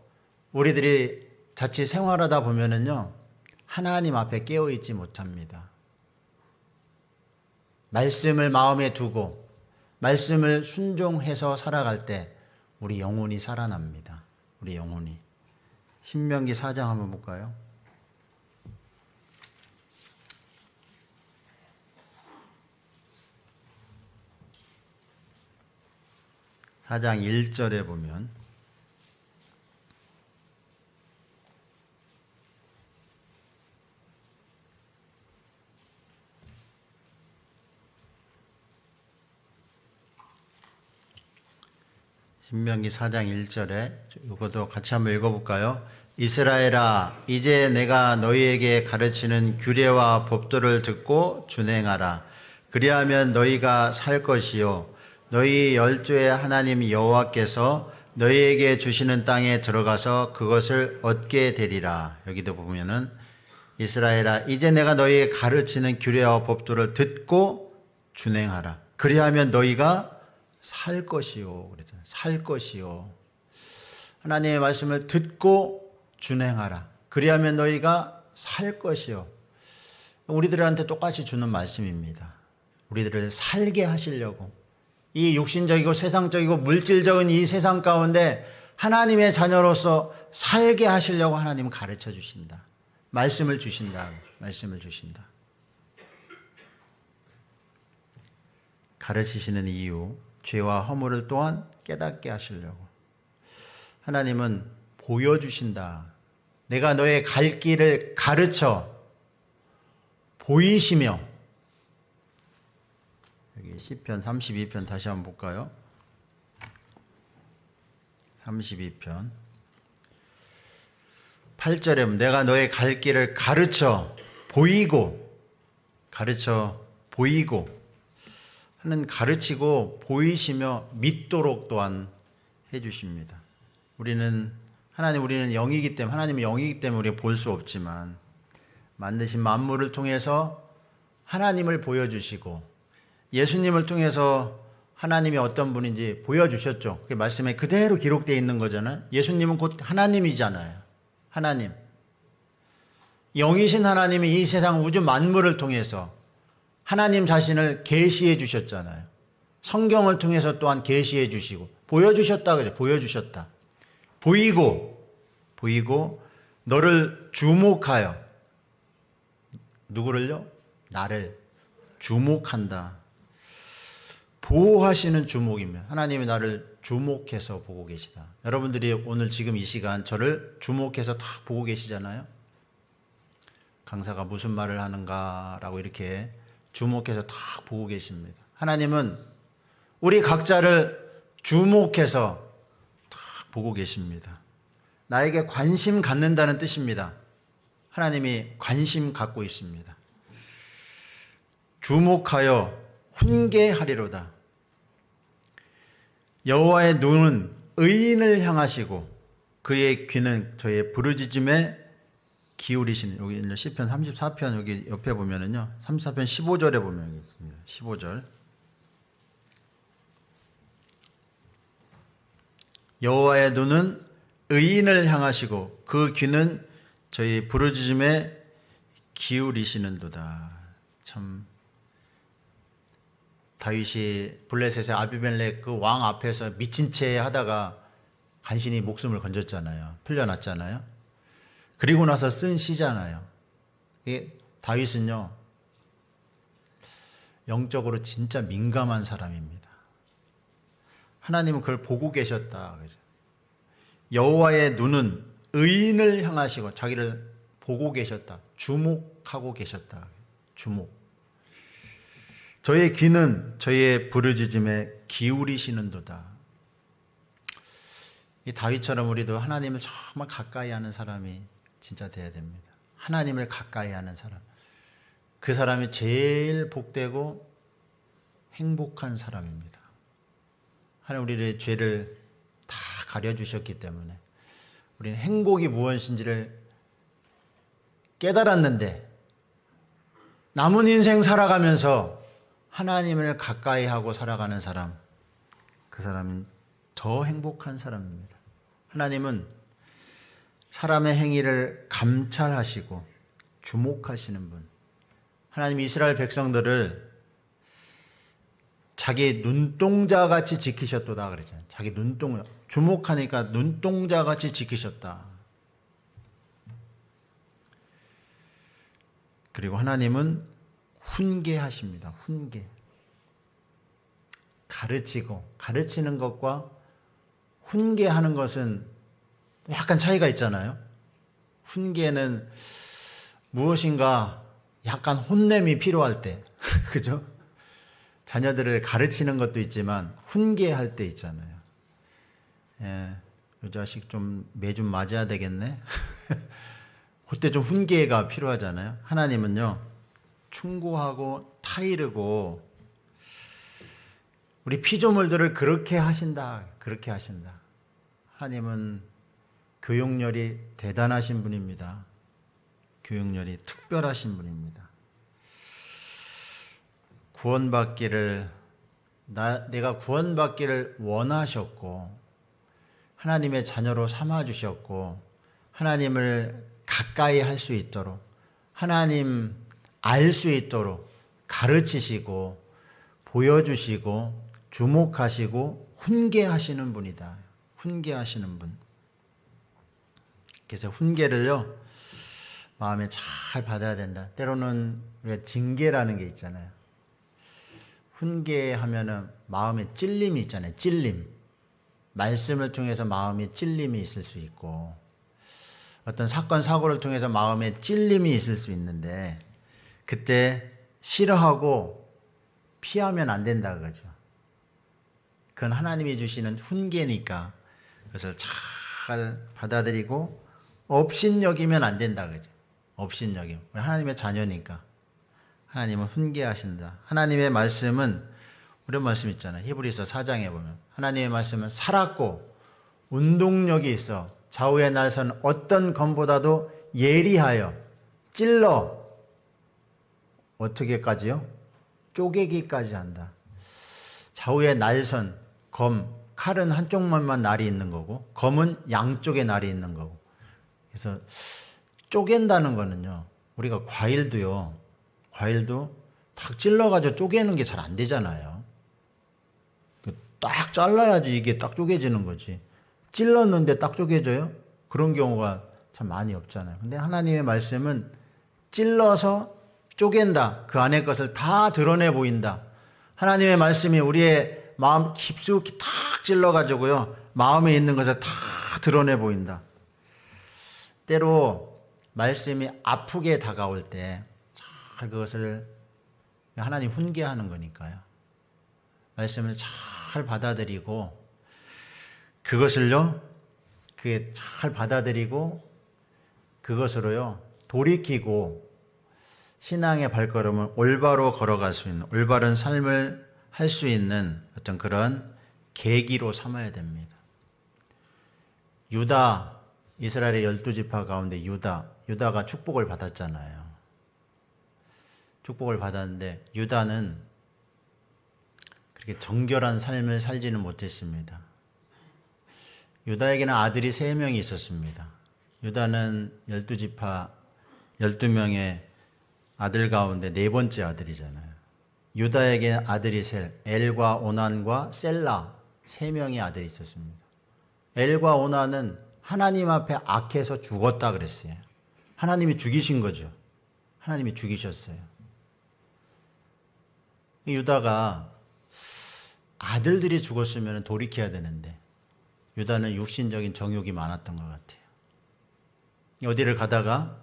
우리들이 자칫 생활하다 보면은요 하나님 앞에 깨어있지 못합니다. 말씀을 마음에 두고 말씀을 순종해서 살아갈 때 우리 영혼이 살아납니다. 우리 영혼이. 신명기 4장 한번 볼까요? 사장 1절에 보면 신명기 4장 1절에 이것도 같이 한번 읽어볼까요? 이스라엘아, 이제 내가 너희에게 가르치는 규례와 법도를 듣고 준행하라. 그리하면 너희가 살 것이요 너희 열조의 하나님 여호와께서 너희에게 주시는 땅에 들어가서 그것을 얻게 되리라. 여기도 보면은 이스라엘아, 이제 내가 너희에게 가르치는 규례와 법도를 듣고 준행하라. 그리하면 너희가 살 것이요. 그랬잖아요. 살 것이요. 하나님의 말씀을 듣고 준행하라. 그리하면 너희가 살 것이요. 우리들한테 똑같이 주는 말씀입니다. 우리들을 살게 하시려고. 이 육신적이고 세상적이고 물질적인 이 세상 가운데 하나님의 자녀로서 살게 하시려고 하나님은 가르쳐 주신다. 말씀을 주신다. 말씀을 주신다. 가르치시는 이유, 죄와 허물을 또한 깨닫게 하시려고. 하나님은 보여주신다. 내가 너의 갈 길을 가르쳐 보이시며. 여기 시편 32편 다시 한번 볼까요? 32편 8절에 내가 너의 갈 길을 가르쳐 보이고 하는 가르치고 보이시며 믿도록 또한 해주십니다. 우리는 영이기 때문에 하나님이 영이기 때문에 우리가 볼 수 없지만 만드신 만물을 통해서 하나님을 보여주시고 예수님을 통해서 하나님이 어떤 분인지 보여주셨죠. 그 말씀에 그대로 기록되어 있는 거잖아요. 예수님은 곧 하나님이잖아요. 하나님. 영이신 하나님이 이 세상 우주 만물을 통해서 하나님 자신을 계시해 주셨잖아요. 성경을 통해서 또한 계시해 주시고 보여주셨다 그래. 보여주셨다. 보이고 너를 주목하여. 누구를요? 나를 주목한다. 보호하시는 주목이면 하나님이 나를 주목해서 보고 계시다. 여러분들이 오늘 지금 이 시간 저를 주목해서 딱 보고 계시잖아요. 강사가 무슨 말을 하는가라고 이렇게 주목해서 딱 보고 계십니다. 하나님은 우리 각자를 주목해서 딱 보고 계십니다. 나에게 관심 갖는다는 뜻입니다. 하나님이 관심 갖고 있습니다. 주목하여 훈계하리로다. 여호와의 눈은 의인을 향하시고 그의 귀는 저의 부르짖음에 기울이시는. 여기 시편 34편 여기 옆에 보면은요. 34편 15절에 보면 여기 있습니다. 15절. 여호와의 눈은 의인을 향하시고 그 귀는 저희 부르짖음에 기울이시는도다. 참 다윗이 블레셋의 아비멜렉 그 왕 앞에서 미친 채 하다가 간신히 목숨을 건졌잖아요. 풀려났잖아요. 그리고 나서 쓴 시잖아요. 다윗은요 영적으로 진짜 민감한 사람입니다. 하나님은 그걸 보고 계셨다. 여호와의 눈은 의인을 향하시고 자기를 보고 계셨다. 주목하고 계셨다. 주목. 저의 귀는 저의 부르짖음에 기울이시는도다. 이 다윗처럼 우리도 하나님을 정말 가까이 하는 사람이 진짜 돼야 됩니다. 하나님을 가까이 하는 사람. 그 사람이 제일 복되고 행복한 사람입니다. 하나님 우리의 죄를 다 가려주셨기 때문에 우리는 행복이 무엇인지를 깨달았는데 남은 인생 살아가면서 하나님을 가까이 하고 살아가는 사람, 그 사람은 더 행복한 사람입니다. 하나님은 사람의 행위를 감찰하시고 주목하시는 분. 하나님이 이스라엘 백성들을 자기 눈동자같이 지키셨도다 그랬잖아요. 자기 눈동자. 주목하니까 눈동자같이 지키셨다. 그리고 하나님은 훈계하십니다. 훈계. 가르치는 것과 훈계하는 것은 약간 차이가 있잖아요. 훈계는 무엇인가 약간 혼냄이 필요할 때, 그죠? 자녀들을 가르치는 것도 있지만 훈계할 때 있잖아요. 이 자식 좀 매 좀 맞아야 되겠네. 그때 좀 훈계가 필요하잖아요. 하나님은요, 충고하고 타이르고 우리 피조물들을 그렇게 하신다. 그렇게 하신다. 하나님은 교육열이 대단하신 분입니다. 교육열이 특별하신 분입니다. 내가 구원받기를 원하셨고 하나님의 자녀로 삼아주셨고 하나님을 가까이 할 수 있도록 하나님 알 수 있도록 가르치시고 보여주시고 주목하시고 훈계하시는 분이다. 훈계하시는 분. 그래서 훈계를요 마음에 잘 받아야 된다. 때로는 우리가 징계라는 게 있잖아요. 훈계하면은 마음에 찔림이 있잖아요. 찔림. 말씀을 통해서 마음에 찔림이 있을 수 있고 어떤 사건 사고를 통해서 마음에 찔림이 있을 수 있는데 그때 싫어하고 피하면 안 된다 그거죠. 그건 하나님이 주시는 훈계니까 그것을 잘 받아들이고 업신여기면 안 된다 그거죠. 업신여기면 하나님의 자녀니까 하나님은 훈계하신다. 하나님의 말씀은 이런 말씀 있잖아요. 히브리서 4장에 보면 하나님의 말씀은 살았고 운동력이 있어 좌우의 날선 어떤 검보다도 예리하여 찔러 어떻게까지요? 쪼개기까지 한다. 좌우의 날선 검 칼은 한쪽만 날이 있는 거고 검은 양쪽에 날이 있는 거고 그래서 쪼갠다는 거는요. 우리가 과일도 탁 찔러가지고 쪼개는 게 잘 안 되잖아요. 딱 잘라야지 이게 딱 쪼개지는 거지. 찔렀는데 딱 쪼개져요? 그런 경우가 참 많이 없잖아요. 근데 하나님의 말씀은 찔러서 쪼갠다. 그 안의 것을 다 드러내 보인다. 하나님의 말씀이 우리의 마음 깊숙이 탁 찔러가지고요. 마음에 있는 것을 다 드러내 보인다. 때로 말씀이 아프게 다가올 때 잘 그것을 하나님 훈계하는 거니까요. 말씀을 잘 받아들이고 그것을요. 그게 잘 받아들이고 그것으로요. 돌이키고 신앙의 발걸음을 올바로 걸어갈 수 있는 올바른 삶을 할 수 있는 어떤 그런 계기로 삼아야 됩니다. 유다 이스라엘의 12지파 가운데 유다가 축복을 받았잖아요. 축복을 받았는데 유다는 그렇게 정결한 삶을 살지는 못했습니다. 유다에게는 아들이 3명이 있었습니다. 유다는 12지파 12명의 아들 가운데 4번째 아들이잖아요. 유다에게 아들이 엘과 오난과 셀라 3명의 아들이 있었습니다. 엘과 오난은 하나님 앞에 악해서 죽었다 그랬어요. 하나님이 죽이신 거죠. 하나님이 죽이셨어요. 유다가 아들들이 죽었으면 돌이켜야 되는데 유다는 육신적인 정욕이 많았던 것 같아요. 어디를 가다가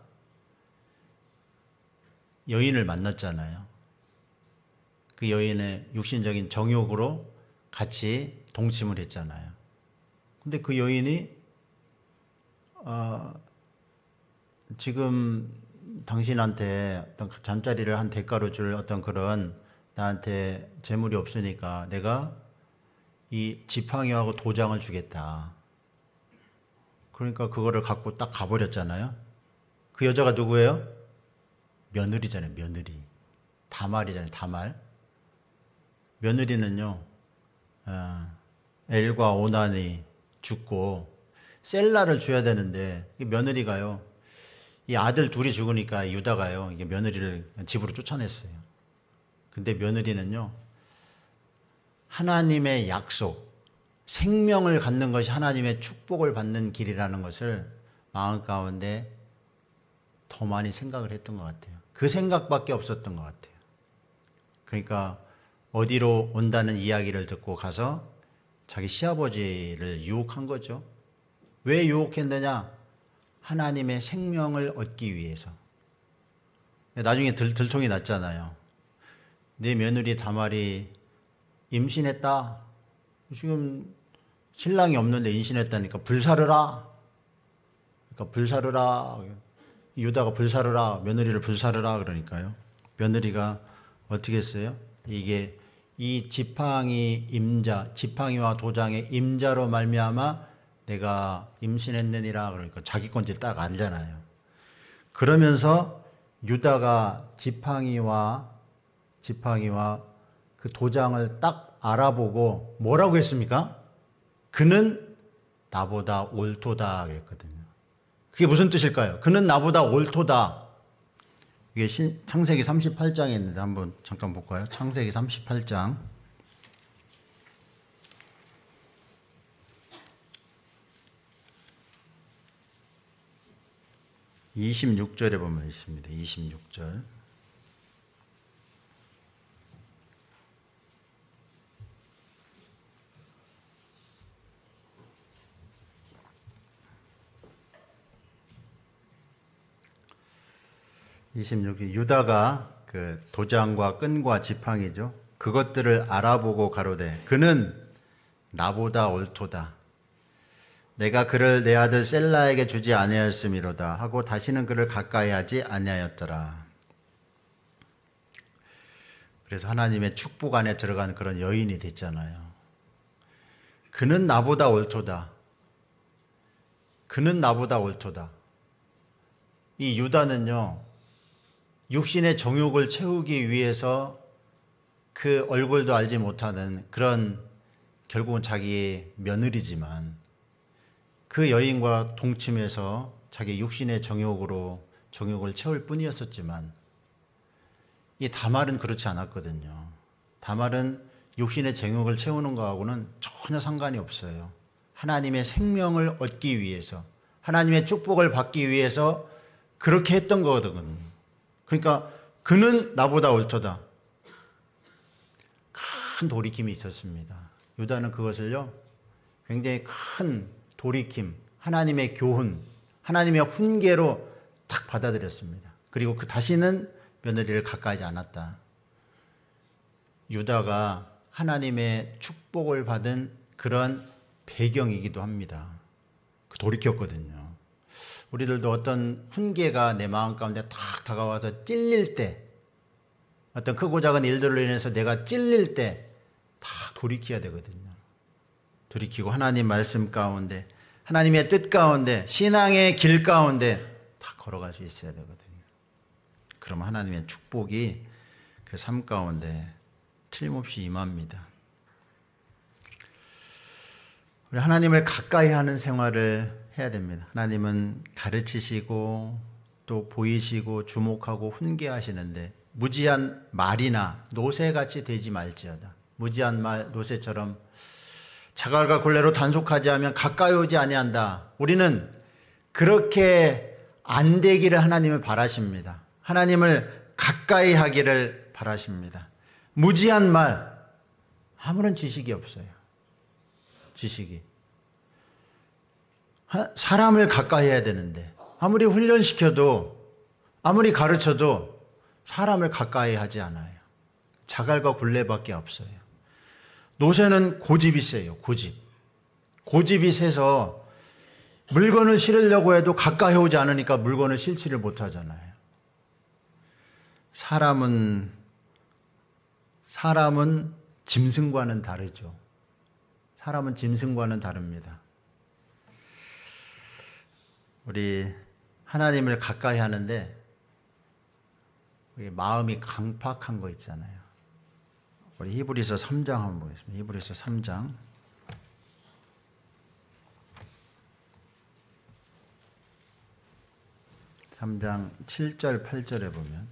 여인을 만났잖아요. 그 여인의 육신적인 정욕으로 같이 동침을 했잖아요. 근데 그 여인이 지금 당신한테 어떤 잠자리를 한 대가로 줄 어떤 그런 나한테 재물이 없으니까 내가 이 지팡이하고 도장을 주겠다. 그러니까 그거를 갖고 딱 가버렸잖아요. 그 여자가 누구예요? 며느리잖아요. 며느리. 다말이잖아요. 다말. 며느리는요. 엘과 오난이 죽고 셀라를 줘야 되는데 며느리가요. 이 아들 둘이 죽으니까 유다가요. 이게 며느리를 집으로 쫓아냈어요. 근데 며느리는요. 하나님의 약속, 생명을 갖는 것이 하나님의 축복을 받는 길이라는 것을 마음 가운데 더 많이 생각을 했던 것 같아요. 그 생각밖에 없었던 것 같아요. 그러니까 어디로 온다는 이야기를 듣고 가서 자기 시아버지를 유혹한 거죠. 왜 유혹했느냐? 하나님의 생명을 얻기 위해서. 나중에 들통이 났잖아요. 내 며느리 다말이 임신했다. 지금 신랑이 없는데 임신했다니까 불사르라. 그러니까 불사르라. 유다가 불사르라. 며느리를 불사르라 그러니까요. 며느리가 어떻게 했어요? 이게 이 지팡이 임자, 지팡이와 도장의 임자로 말미암아 내가 임신했느니라 그러니까 자기 건지 딱 알잖아요. 그러면서 유다가 지팡이와 그 도장을 딱 알아보고 뭐라고 했습니까? 그는 나보다 옳도다 그랬거든요. 그게 무슨 뜻일까요? 그는 나보다 옳도다. 이게 창세기 38장에 있는데 한번 잠깐 볼까요? 창세기 38장 26절에 보면 있습니다. 26절. 유다가 그 도장과 끈과 지팡이죠. 그것들을 알아보고 가로되 그는 나보다 옳도다. 내가 그를 내 아들 셀라에게 주지 아니하였음이로다 하고 다시는 그를 가까이 하지 아니하였더라. 그래서 하나님의 축복 안에 들어간 그런 여인이 됐잖아요. 그는 나보다 옳도다. 그는 나보다 옳도다. 이 유다는요, 육신의 정욕을 채우기 위해서 그 얼굴도 알지 못하는 그런 결국은 자기의 며느리지만 그 여인과 동침해서 자기 육신의 정욕을 채울 뿐이었었지만 이 다말은 그렇지 않았거든요. 다말은 육신의 정욕을 채우는 거하고는 전혀 상관이 없어요. 하나님의 생명을 얻기 위해서, 하나님의 축복을 받기 위해서 그렇게 했던 거거든요. 그러니까 그는 나보다 옳도다. 큰 돌이킴이 있었습니다. 유다는 그것을요, 굉장히 큰 돌이킴, 하나님의 교훈, 하나님의 훈계로 딱 받아들였습니다. 그리고 그 다시는 며느리를 가까이 하지 않았다. 유다가 하나님의 축복을 받은 그런 배경이기도 합니다. 돌이켰거든요. 우리들도 어떤 훈계가 내 마음 가운데 탁 다가와서 찔릴 때, 어떤 크고 작은 일들로 인해서 내가 찔릴 때 탁 돌이켜야 되거든요. 돌이키고 하나님 말씀 가운데, 하나님의 뜻 가운데, 신앙의 길 가운데 다 걸어갈 수 있어야 되거든요. 그러면 하나님의 축복이 그 삶 가운데 틀림없이 임합니다. 우리 하나님을 가까이 하는 생활을 해야 됩니다. 하나님은 가르치시고 또 보이시고 주목하고 훈계하시는데 무지한 말이나 노새같이 되지 말지어다. 무지한 말, 노새처럼 자갈과 굴레로 단속하지 않으면 가까이 오지 아니한다. 우리는 그렇게 안 되기를 하나님을 바라십니다. 하나님을 가까이 하기를 바라십니다. 무지한 말, 아무런 지식이 없어요. 지식이. 사람을 가까이 해야 되는데 아무리 훈련시켜도 아무리 가르쳐도 사람을 가까이 하지 않아요. 자갈과 굴레밖에 없어요. 노새는 고집이 세요. 고집이 세서 물건을 실으려고 해도 가까이 오지 않으니까 물건을 실지를 못하잖아요. 사람은 짐승과는 다르죠. 사람은 짐승과는 다릅니다. 우리 하나님을 가까이 하는데 마음이 강팍한 거 있잖아요. 우리 히브리서 3장 한번 보겠습니다. 히브리서 3장 7절 8절에 보면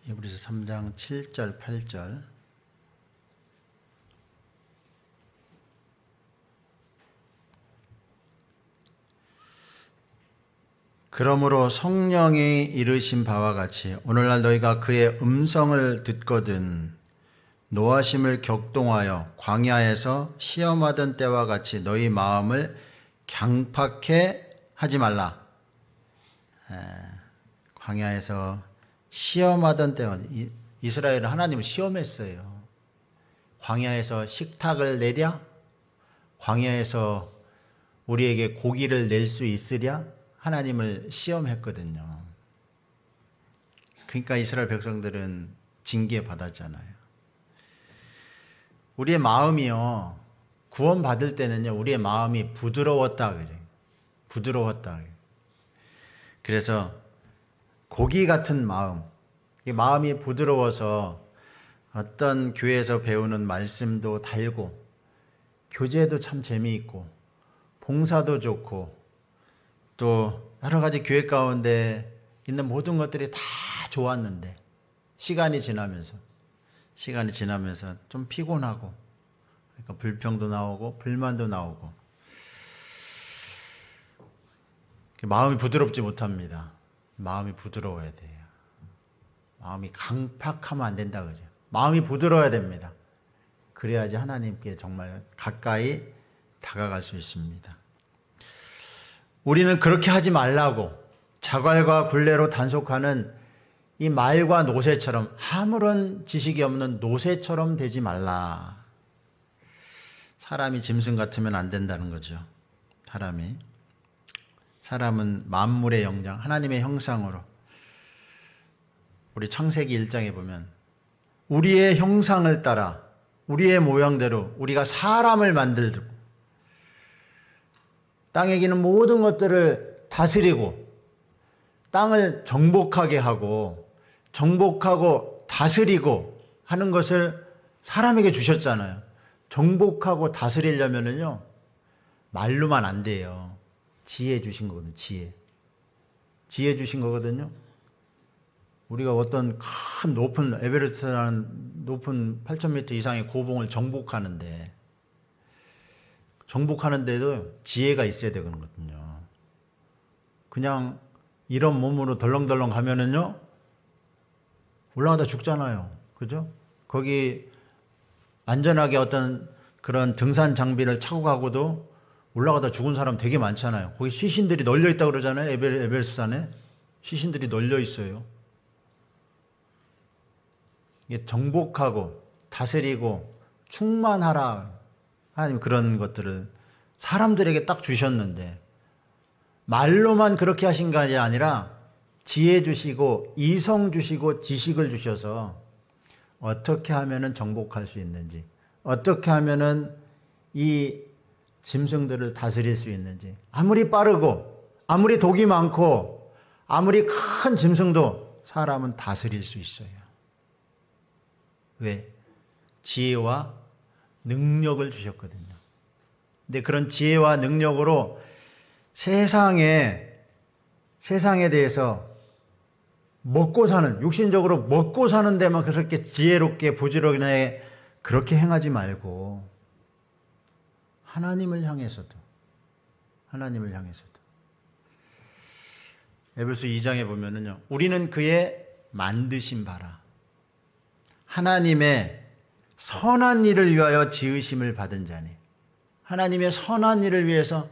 히브리서 3장 7절 8절 그러므로 성령이 이르신 바와 같이 오늘날 너희가 그의 음성을 듣거든 노하심을 격동하여 광야에서 시험하던 때와 같이 너희 마음을 강팍해 하지 말라. 광야에서 시험하던 때가 이스라엘은 하나님을 시험했어요. 광야에서 식탁을 내랴? 광야에서 우리에게 고기를 낼 수 있으랴? 하나님을 시험했거든요. 그러니까 이스라엘 백성들은 징계받았잖아요. 우리의 마음이요, 구원받을 때는요, 우리의 마음이 부드러웠다. 그죠? 부드러웠다. 그래서 고기 같은 마음, 이 마음이 부드러워서 어떤 교회에서 배우는 말씀도 달고, 교제도 참 재미있고, 봉사도 좋고, 또 여러 가지 교회 가운데 있는 모든 것들이 다 좋았는데, 시간이 지나면서 좀 피곤하고, 그러니까 불평도 나오고, 불만도 나오고, 마음이 부드럽지 못합니다. 마음이 부드러워야 돼요. 마음이 강팍하면 안 된다 그죠? 마음이 부드러워야 됩니다. 그래야지 하나님께 정말 가까이 다가갈 수 있습니다. 우리는 그렇게 하지 말라고 자갈과 굴레로 단속하는 이 말과 노새처럼, 아무런 지식이 없는 노새처럼 되지 말라. 사람이 짐승 같으면 안 된다는 거죠. 사람은 만물의 영장, 하나님의 형상으로, 우리 창세기 1장에 보면 우리의 형상을 따라 우리의 모양대로 우리가 사람을 만들고 땅에 기는 모든 것들을 다스리고 땅을 정복하게 하고 정복하고 다스리고 하는 것을 사람에게 주셨잖아요. 정복하고 다스리려면은요, 말로만 안 돼요. 지혜 주신 거거든요. 지혜 주신 거거든요. 우리가 어떤 큰 높은 에베레스트라는 높은 8,000m 이상의 고봉을 정복하는데도 지혜가 있어야 되거든요. 그냥 이런 몸으로 덜렁덜렁 가면은요, 올라가다 죽잖아요. 그죠? 거기 안전하게 어떤 그런 등산 장비를 차고 가고도 올라가다 죽은 사람 되게 많잖아요. 거기 시신들이 널려 있다고 그러잖아요. 에베레스트 산에 시신들이 널려 있어요. 이게 정복하고 다스리고 충만하라, 하나님 그런 것들을 사람들에게 딱 주셨는데, 말로만 그렇게 하신 것이 아니라 지혜 주시고 이성 주시고 지식을 주셔서 어떻게 하면은 정복할 수 있는지, 어떻게 하면은 이 짐승들을 다스릴 수 있는지, 아무리 빠르고 아무리 독이 많고 아무리 큰 짐승도 사람은 다스릴 수 있어요. 왜? 지혜와 능력을 주셨거든요. 근데 그런 지혜와 능력으로 세상에 대해서 먹고 사는, 육신적으로 먹고 사는 데만 그렇게 지혜롭게 부지런하게 그렇게 행하지 말고 하나님을 향해서도 에베소 2장에 보면은요, 우리는 그의 만드신 바라, 하나님의 선한 일을 위하여 지으심을 받은 자니, 하나님의 선한 일을 위해서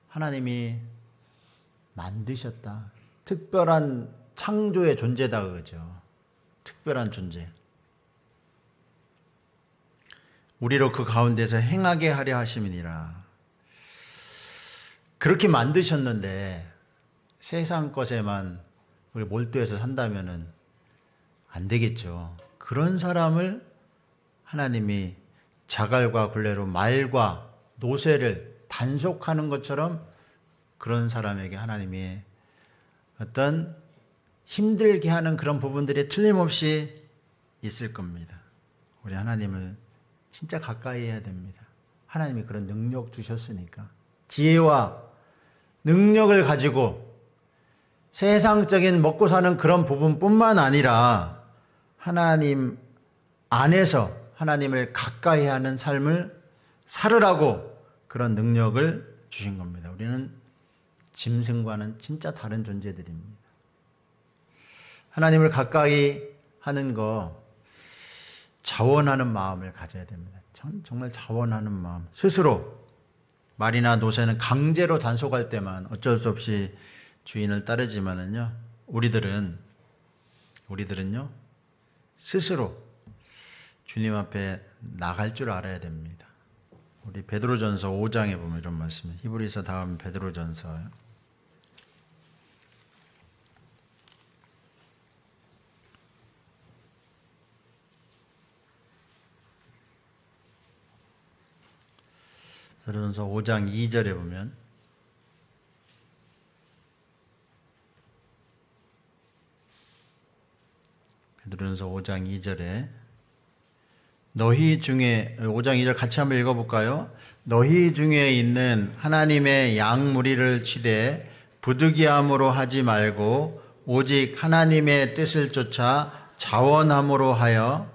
하나님이 만드셨다. 특별한 창조의 존재다 그거죠. 특별한 존재. 우리로 그 가운데서 행하게 하려 하심이니라. 그렇게 만드셨는데 세상 것에만 우리 몰두해서 산다면은 안 되겠죠. 그런 사람을 하나님이 자갈과 굴레로 말과 노새를 단속하는 것처럼 그런 사람에게 하나님이 어떤 힘들게 하는 그런 부분들이 틀림없이 있을 겁니다. 우리 하나님을 진짜 가까이 해야 됩니다. 하나님이 그런 능력 주셨으니까. 지혜와 능력을 가지고 세상적인 먹고 사는 그런 부분뿐만 아니라 하나님 안에서 하나님을 가까이 하는 삶을 살으라고 그런 능력을 주신 겁니다. 우리는 짐승과는 진짜 다른 존재들입니다. 하나님을 가까이 하는 거, 자원하는 마음을 가져야 됩니다. 정말 자원하는 마음. 스스로 말이나 노새는 강제로 단속할 때만 어쩔 수 없이 주인을 따르지만은요, 우리들은요 스스로 주님 앞에 나갈 줄 알아야 됩니다. 우리 베드로전서 5장에 보면 이런 말씀이, 히브리서 다음 베드로전서요. 베드로전서 5장 2절에 보면 베드로전서 5장 2절에 너희 중에 5장 2절 같이 한번 읽어볼까요? 너희 중에 있는 하나님의 양 무리를 치되 부득이함으로 하지 말고 오직 하나님의 뜻을 쫓아 자원함으로 하여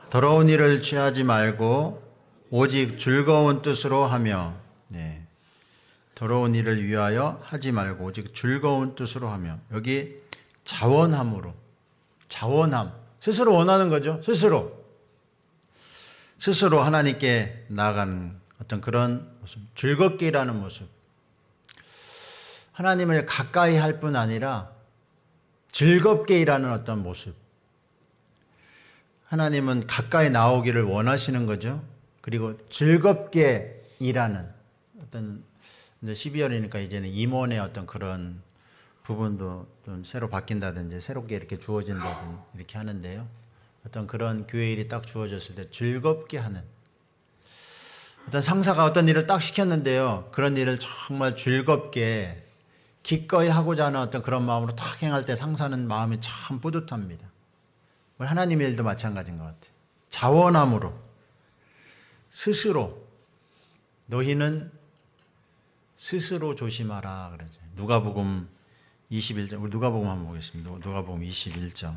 더러운 일을 취하지 말고 오직 즐거운 뜻으로 하며, 더러운 일을 위하여 하지 말고 오직 즐거운 뜻으로 하며, 여기 자원함으로, 자원함, 스스로 원하는 거죠. 스스로 하나님께 나아가는 어떤 그런 모습, 즐겁게 일하는 모습. 하나님을 가까이 할 뿐 아니라 즐겁게 일하는 어떤 모습. 하나님은 가까이 나오기를 원하시는 거죠. 그리고 즐겁게 일하는 어떤, 이제 12월이니까 이제는 임원의 어떤 그런 부분도 좀 새로 바뀐다든지 새롭게 이렇게 주어진다든지 이렇게 하는데요. 어떤 그런 교회 일이 딱 주어졌을 때 즐겁게 하는, 어떤 상사가 어떤 일을 딱 시켰는데요. 그런 일을 정말 즐겁게 기꺼이 하고자 하는 어떤 그런 마음으로 탁 행할 때 상사는 마음이 참 뿌듯합니다. 우리 하나님의 일도 마찬가지인 것 같아요. 자원함으로, 스스로, 너희는 스스로 조심하라 그러죠. 누가복음 21장, 우리 누가복음 한번 보겠습니다. 누가복음 21장.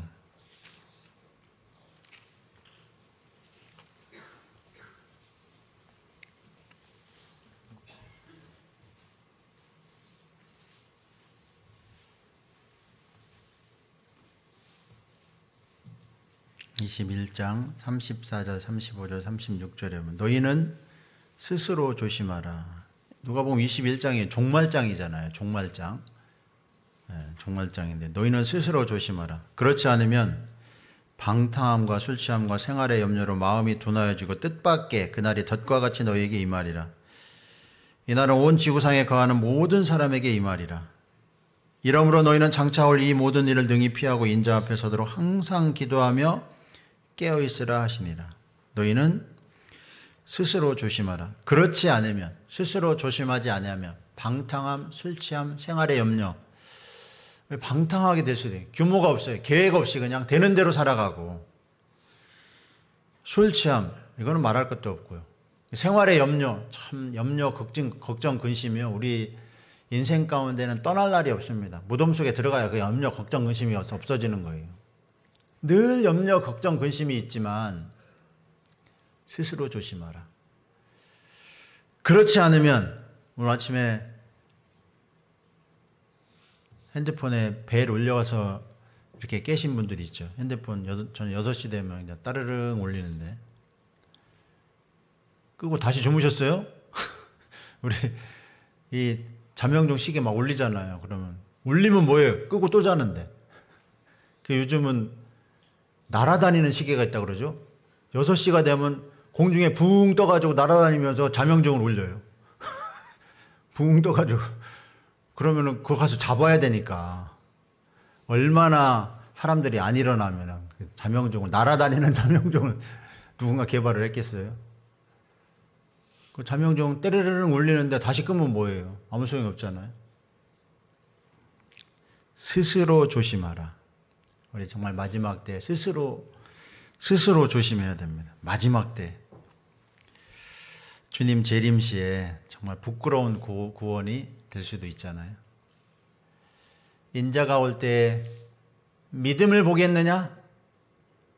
(21장) 34절, 35절, 36절에 보면 너희는 스스로 조심하라. 누가복음 21장이 종말장이잖아요. 종말장. 종말장인데 너희는 스스로 조심하라. 그렇지 않으면 방탕함과 술 취함과 생활의 염려로 마음이 둔하여지고 뜻밖의 그날이 덫과 같이 너희에게 임하리라. 이날은 온 지구상에 거하는 모든 사람에게 임하리라. 이러므로 너희는 장차 올 이 모든 일을 능히 피하고 인자 앞에 서도록 항상 기도하며 깨어있으라 하시니라. 너희는 스스로 조심하라. 그렇지 않으면, 스스로 조심하지 않으면 방탕함, 술 취함, 생활의 염려, 방탕하게 될 수도 있어요. 규모가 없어요. 계획 없이 그냥 되는 대로 살아가고. 술 취함, 이거는 말할 것도 없고요. 생활의 염려, 참 염려, 걱정, 근심이요. 우리 인생 가운데는 떠날 날이 없습니다. 무덤 속에 들어가야 그 염려, 걱정, 근심이 없어지는 거예요. 늘 염려, 걱정, 근심이 있지만 스스로 조심하라. 그렇지 않으면 오늘 아침에 핸드폰에 벨 올려서 이렇게 깨신 분들이 있죠. 핸드폰 저는 6시 되면 이제 따르릉 울리는데 끄고 다시 주무셨어요? 우리 이 자명종 시계 막 울리잖아요. 그러면 울리면 뭐예요? 끄고 또 자는데. 요즘은 날아다니는 시계가 있다 그러죠. 6시가 되면 공중에 붕 떠가지고 날아다니면서 자명종을 울려요. 붕 떠가지고. 그러면은 그거 가서 잡아야 되니까. 얼마나 사람들이 안 일어나면은 자명종을, 날아다니는 자명종을 누군가 개발을 했겠어요? 그 자명종 때르르릉 울리는데 다시 끄면 뭐예요? 아무 소용이 없잖아요. 스스로 조심하라. 우리 정말 마지막 때 스스로 조심해야 됩니다. 마지막 때. 주님 재림시에 정말 부끄러운 구원이 될 수도 있잖아요. 인자가 올 때 믿음을 보겠느냐?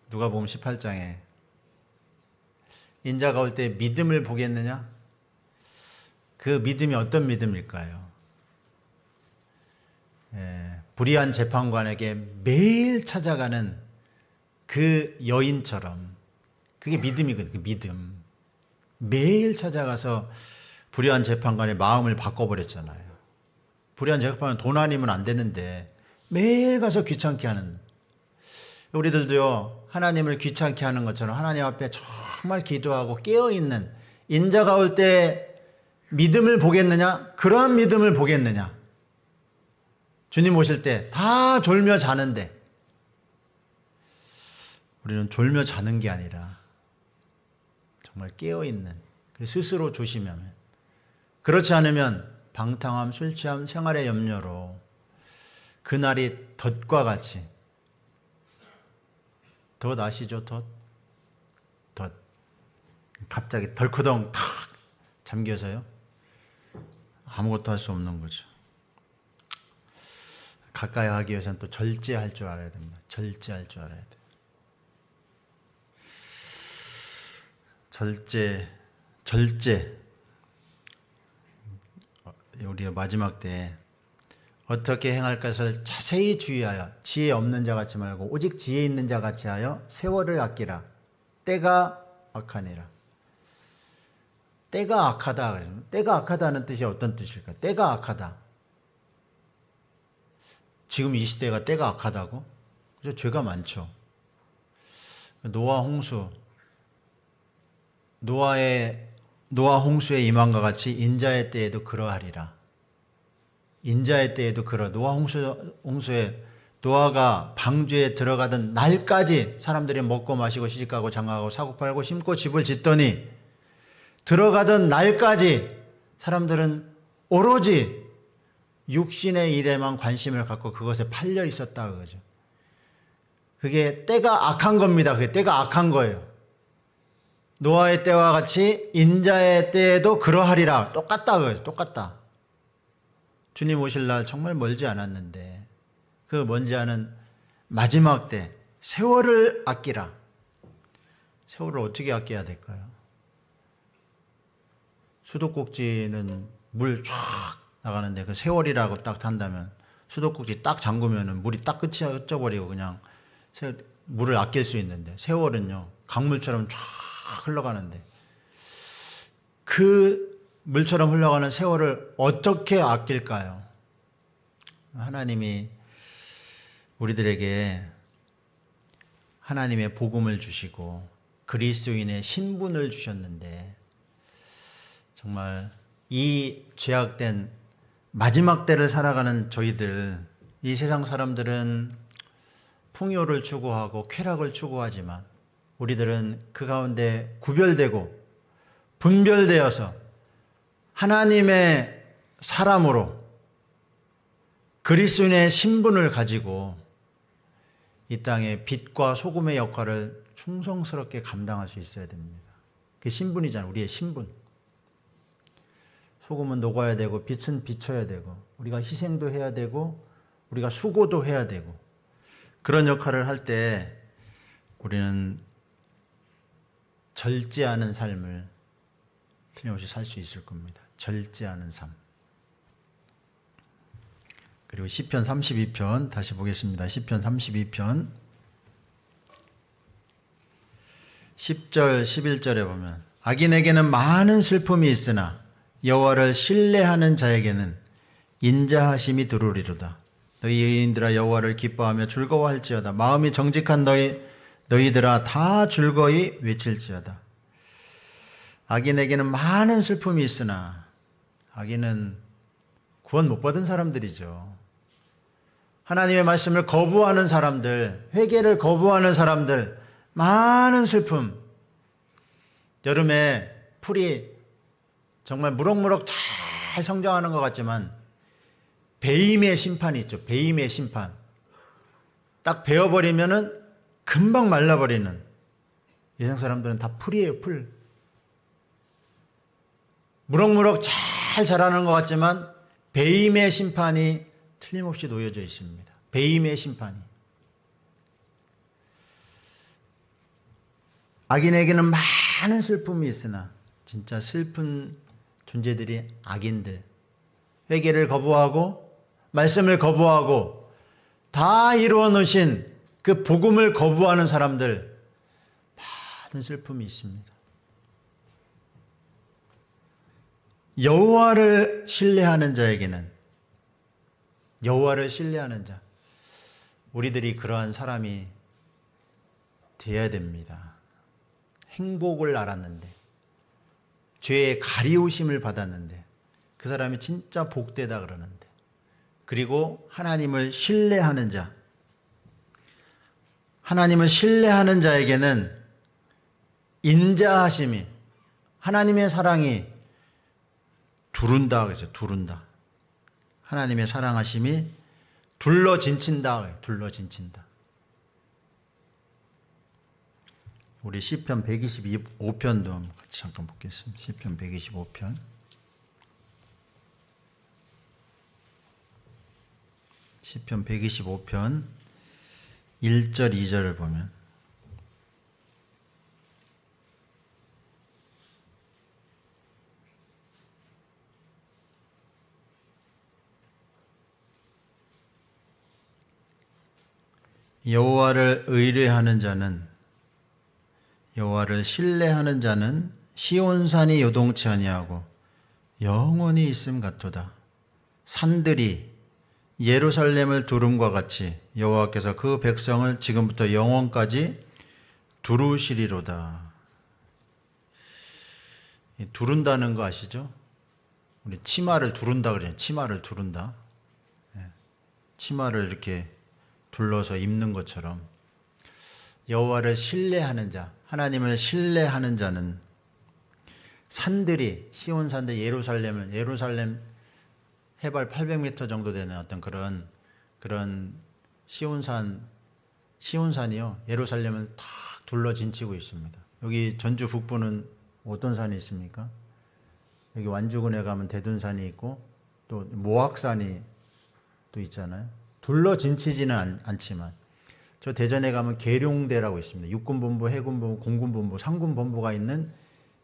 누가복음 18장에 인자가 올 때 믿음을 보겠느냐? 그 믿음이 어떤 믿음일까요? 불의한 재판관에게 매일 찾아가는 그 여인처럼, 그게 믿음이거든요. 그 믿음. 매일 찾아가서 불의한 재판관의 마음을 바꿔버렸잖아요. 불의한 재판관은 돈 아니면 안 되는데 매일 가서 귀찮게 하는, 우리들도요 하나님을 귀찮게 하는 것처럼 하나님 앞에 정말 기도하고 깨어있는, 인자가 올 때 믿음을 보겠느냐? 그러한 믿음을 보겠느냐? 주님 오실 때 다 졸며 자는데 우리는 졸며 자는 게 아니라 정말 깨어있는, 스스로 조심하면, 그렇지 않으면 방탕함, 술 취함, 생활의 염려로 그날이 덫과 같이, 덫 아시죠? 덫. 갑자기 덜커덩 탁 잠겨서요 아무것도 할 수 없는 거죠. 가까이 하기 위해서는 또 절제할 줄 알아야 됩니다. 절제할 줄 알아야 돼요. 절제. 우리가 마지막 때 어떻게 행할 것을 자세히 주의하여 지혜 없는 자 같이 말고 오직 지혜 있는 자 같이 하여 세월을 아끼라. 때가 악하니라. 때가 악하다. 때가 악하다는 뜻이 어떤 뜻일까? 때가 악하다. 지금 이 시대가 때가 악하다고? 그래서 죄가 많죠. 노아 홍수, 노아 홍수의 임함과 같이 인자의 때에도 그러하리라. 인자의 때에도 노아 홍수에 노아가 방주에 들어가던 날까지 사람들이 먹고 마시고 시집가고 장가가고 사고 팔고 심고 집을 짓더니 들어가던 날까지 사람들은 오로지 육신의 일에만 관심을 갖고 그것에 팔려 있었다 그거죠. 그게 때가 악한 겁니다. 그게 때가 악한 거예요. 노아의 때와 같이 인자의 때에도 그러하리라. 똑같다 그거죠. 똑같다. 주님 오실 날 정말 멀지 않았는데 그 먼지 않은 마지막 때 세월을 아끼라. 세월을 어떻게 아껴야 될까요? 수도꼭지는 물 쫙 나가는데 그 세월이라고 딱 탄다면 수도꼭지 딱 잠그면은 물이 딱 끝이 어쩌버리고 그냥 물을 아낄 수 있는데 세월은요 강물처럼 쫙 흘러가는데 그 물처럼 흘러가는 세월을 어떻게 아낄까요? 하나님이 우리들에게 하나님의 복음을 주시고 그리스도인의 신분을 주셨는데 정말 이 죄악된 마지막 때를 살아가는 저희들, 이 세상 사람들은 풍요를 추구하고 쾌락을 추구하지만 우리들은 그 가운데 구별되고 분별되어서 하나님의 사람으로 그리스도인의 신분을 가지고 이 땅의 빛과 소금의 역할을 충성스럽게 감당할 수 있어야 됩니다. 그 신분이잖아요. 우리의 신분. 소금은 녹아야 되고 빛은 비춰야 되고 우리가 희생도 해야 되고 우리가 수고도 해야 되고 그런 역할을 할 때 우리는 절제하는 삶을 틀림없이 살 수 있을 겁니다. 절제하는 삶. 그리고 시편 32편 다시 보겠습니다. 시편 32편 10절 11절에 보면 악인에게는 많은 슬픔이 있으나 여호와를 신뢰하는 자에게는 인자하심이 두루리로다. 너희 의인들아 여호와를 기뻐하며 즐거워할지어다. 마음이 정직한 너희들아 다 즐거이 외칠지어다. 악인에게는 많은 슬픔이 있으나 악인은 구원 못 받은 사람들이죠. 하나님의 말씀을 거부하는 사람들, 회개를 거부하는 사람들, 많은 슬픔. 여름에 풀이 정말 무럭무럭 잘 성장하는 것 같지만 배임의 심판이 있죠. 배임의 심판. 딱 베어버리면은 금방 말라버리는 예상 사람들은 다 풀이에요. 풀. 무럭무럭 잘 자라는 것 같지만 배임의 심판이 틀림없이 놓여져 있습니다. 배임의 심판이. 악인에게는 많은 슬픔이 있으나 진짜 슬픈 존재들이 악인들. 회개를 거부하고 말씀을 거부하고 다 이루어 놓으신 그 복음을 거부하는 사람들 많은 슬픔이 있습니다. 여호와를 신뢰하는 자에게는 여호와를 신뢰하는 자 우리들이 그러한 사람이 되어야 됩니다. 행복을 알았는데, 죄의 가리우심을 받았는데, 그 사람이 진짜 복되다 그러는데, 그리고 하나님을 신뢰하는 자, 하나님을 신뢰하는 자에게는 인자하심이, 하나님의 사랑이 두른다 그러죠. 두른다. 하나님의 사랑하심이 둘러진친다. 둘러진친다. 우리 시편 125편도 같이 잠깐 보겠습니다. 시편 125편. 시편 125편 1절 2절을 보면 여호와를 의뢰하는 자는, 여호와를 신뢰하는 자는 시온산이 요동치 아니하고 영원히 있음 같도다. 산들이 예루살렘을 두름과 같이 여호와께서 그 백성을 지금부터 영원까지 두루시리로다. 두른다는 거 아시죠? 우리 치마를 두른다 그래요. 치마를 두른다. 치마를 이렇게 둘러서 입는 것처럼 여호와를 신뢰하는 자, 하나님을 신뢰하는 자는 산들이, 시온산들, 예루살렘 해발 800m 정도 되는 어떤 그런 시온산이요, 예루살렘을 탁 둘러 진치고 있습니다. 여기 전주 북부는 어떤 산이 있습니까? 여기 완주군에 가면 대둔산이 있고 또 모악산이 또 있잖아요. 둘러 진치지는 않지만, 저 대전에 가면 계룡대라고 있습니다. 육군본부, 해군본부, 공군본부, 상군본부가 있는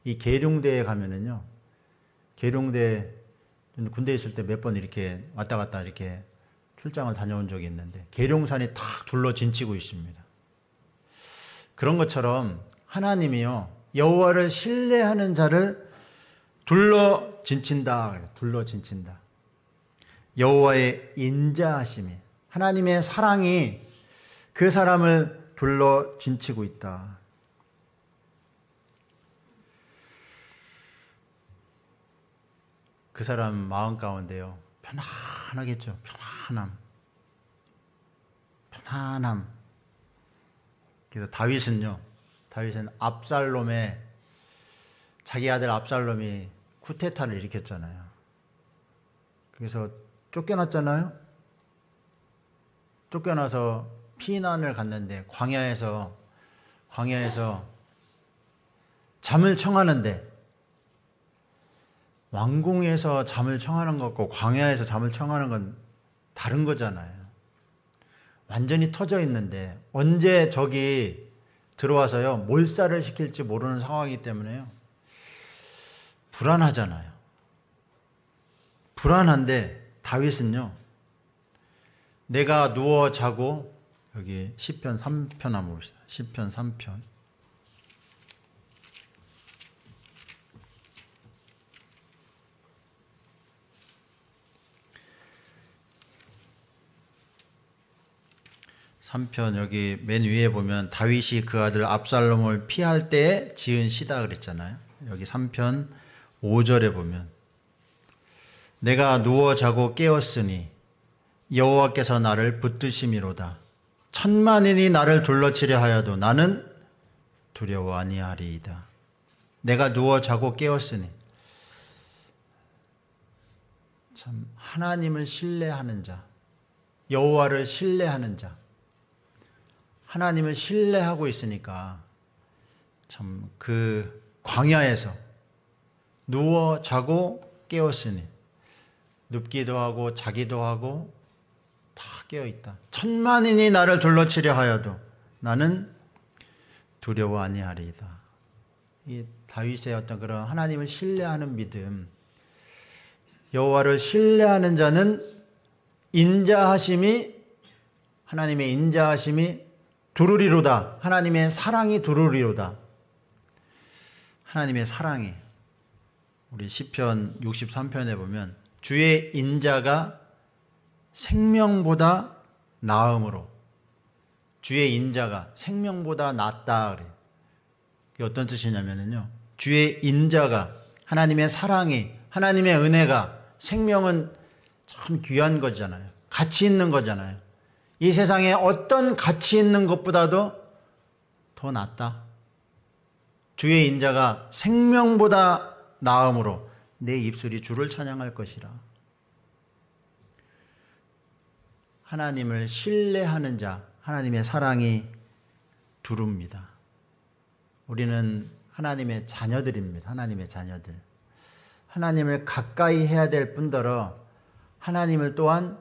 이 계룡대에 가면은요, 계룡대 군대 있을 때 몇 번 이렇게 왔다 갔다 이렇게 출장을 다녀온 적이 있는데, 계룡산이 탁 둘러 진치고 있습니다. 그런 것처럼 하나님이요, 여호와를 신뢰하는 자를 둘러 진친다. 둘러 진친다. 여호와의 인자하심이, 하나님의 사랑이 그 사람을 둘러 진치고 있다. 그 사람 마음 가운데요, 편안하겠죠. 편안함. 그래서 다윗은 자기 아들 압살롬이 쿠데타를 일으켰잖아요. 그래서 쫓겨났잖아요. 쫓겨나서 피난을 갔는데 광야에서 잠을 청하는데, 왕궁에서 잠을 청하는 것과 광야에서 잠을 청하는 건 다른 거잖아요. 완전히 터져 있는데 언제 적이 들어와서요, 몰살을 시킬지 모르는 상황이기 때문에요, 불안하잖아요. 불안한데 다윗은요, 내가 누워 자고, 여기 시편 3편 한번 봅시다. 시편 3편. 여기 맨 위에 보면 다윗이 그 아들 압살롬을 피할 때에 지은 시다 그랬잖아요. 여기 3편 5절에 보면, 내가 누워 자고 깨었으니 여호와께서 나를 붙드심이로다. 천만인이 나를 둘러치려 하여도 나는 두려워 아니하리이다. 내가 누워 자고 깨었으니, 참 하나님을 신뢰하는 자, 여호와를 신뢰하는 자, 하나님을 신뢰하고 있으니까 참 그 광야에서 누워 자고 깨었으니, 눕기도 하고 자기도 하고 다 깨어있다. 천만인이 나를 둘러치려 하여도 나는 두려워 아니하리이다. 이 다윗의 어떤 그런 하나님을 신뢰하는 믿음, 여호와를 신뢰하는 자는 하나님의 인자하심이 두루리로다. 하나님의 사랑이 두루리로다. 하나님의 사랑이, 우리 시편 63편에 보면 주의 인자가 생명보다 나음으로 주의 인자가 생명보다 낫다 그래요. 그게 어떤 뜻이냐면요. 주의 인자가, 하나님의 사랑이, 하나님의 은혜가, 생명은 참 귀한 거잖아요. 가치 있는 거잖아요. 이 세상에 어떤 가치 있는 것보다도 더 낫다. 주의 인자가 생명보다 나음으로 내 입술이 주를 찬양할 것이라. 하나님을 신뢰하는 자, 하나님의 사랑이 두릅니다. 우리는 하나님의 자녀들입니다. 하나님의 자녀들. 하나님을 가까이 해야 될 뿐더러 하나님을 또한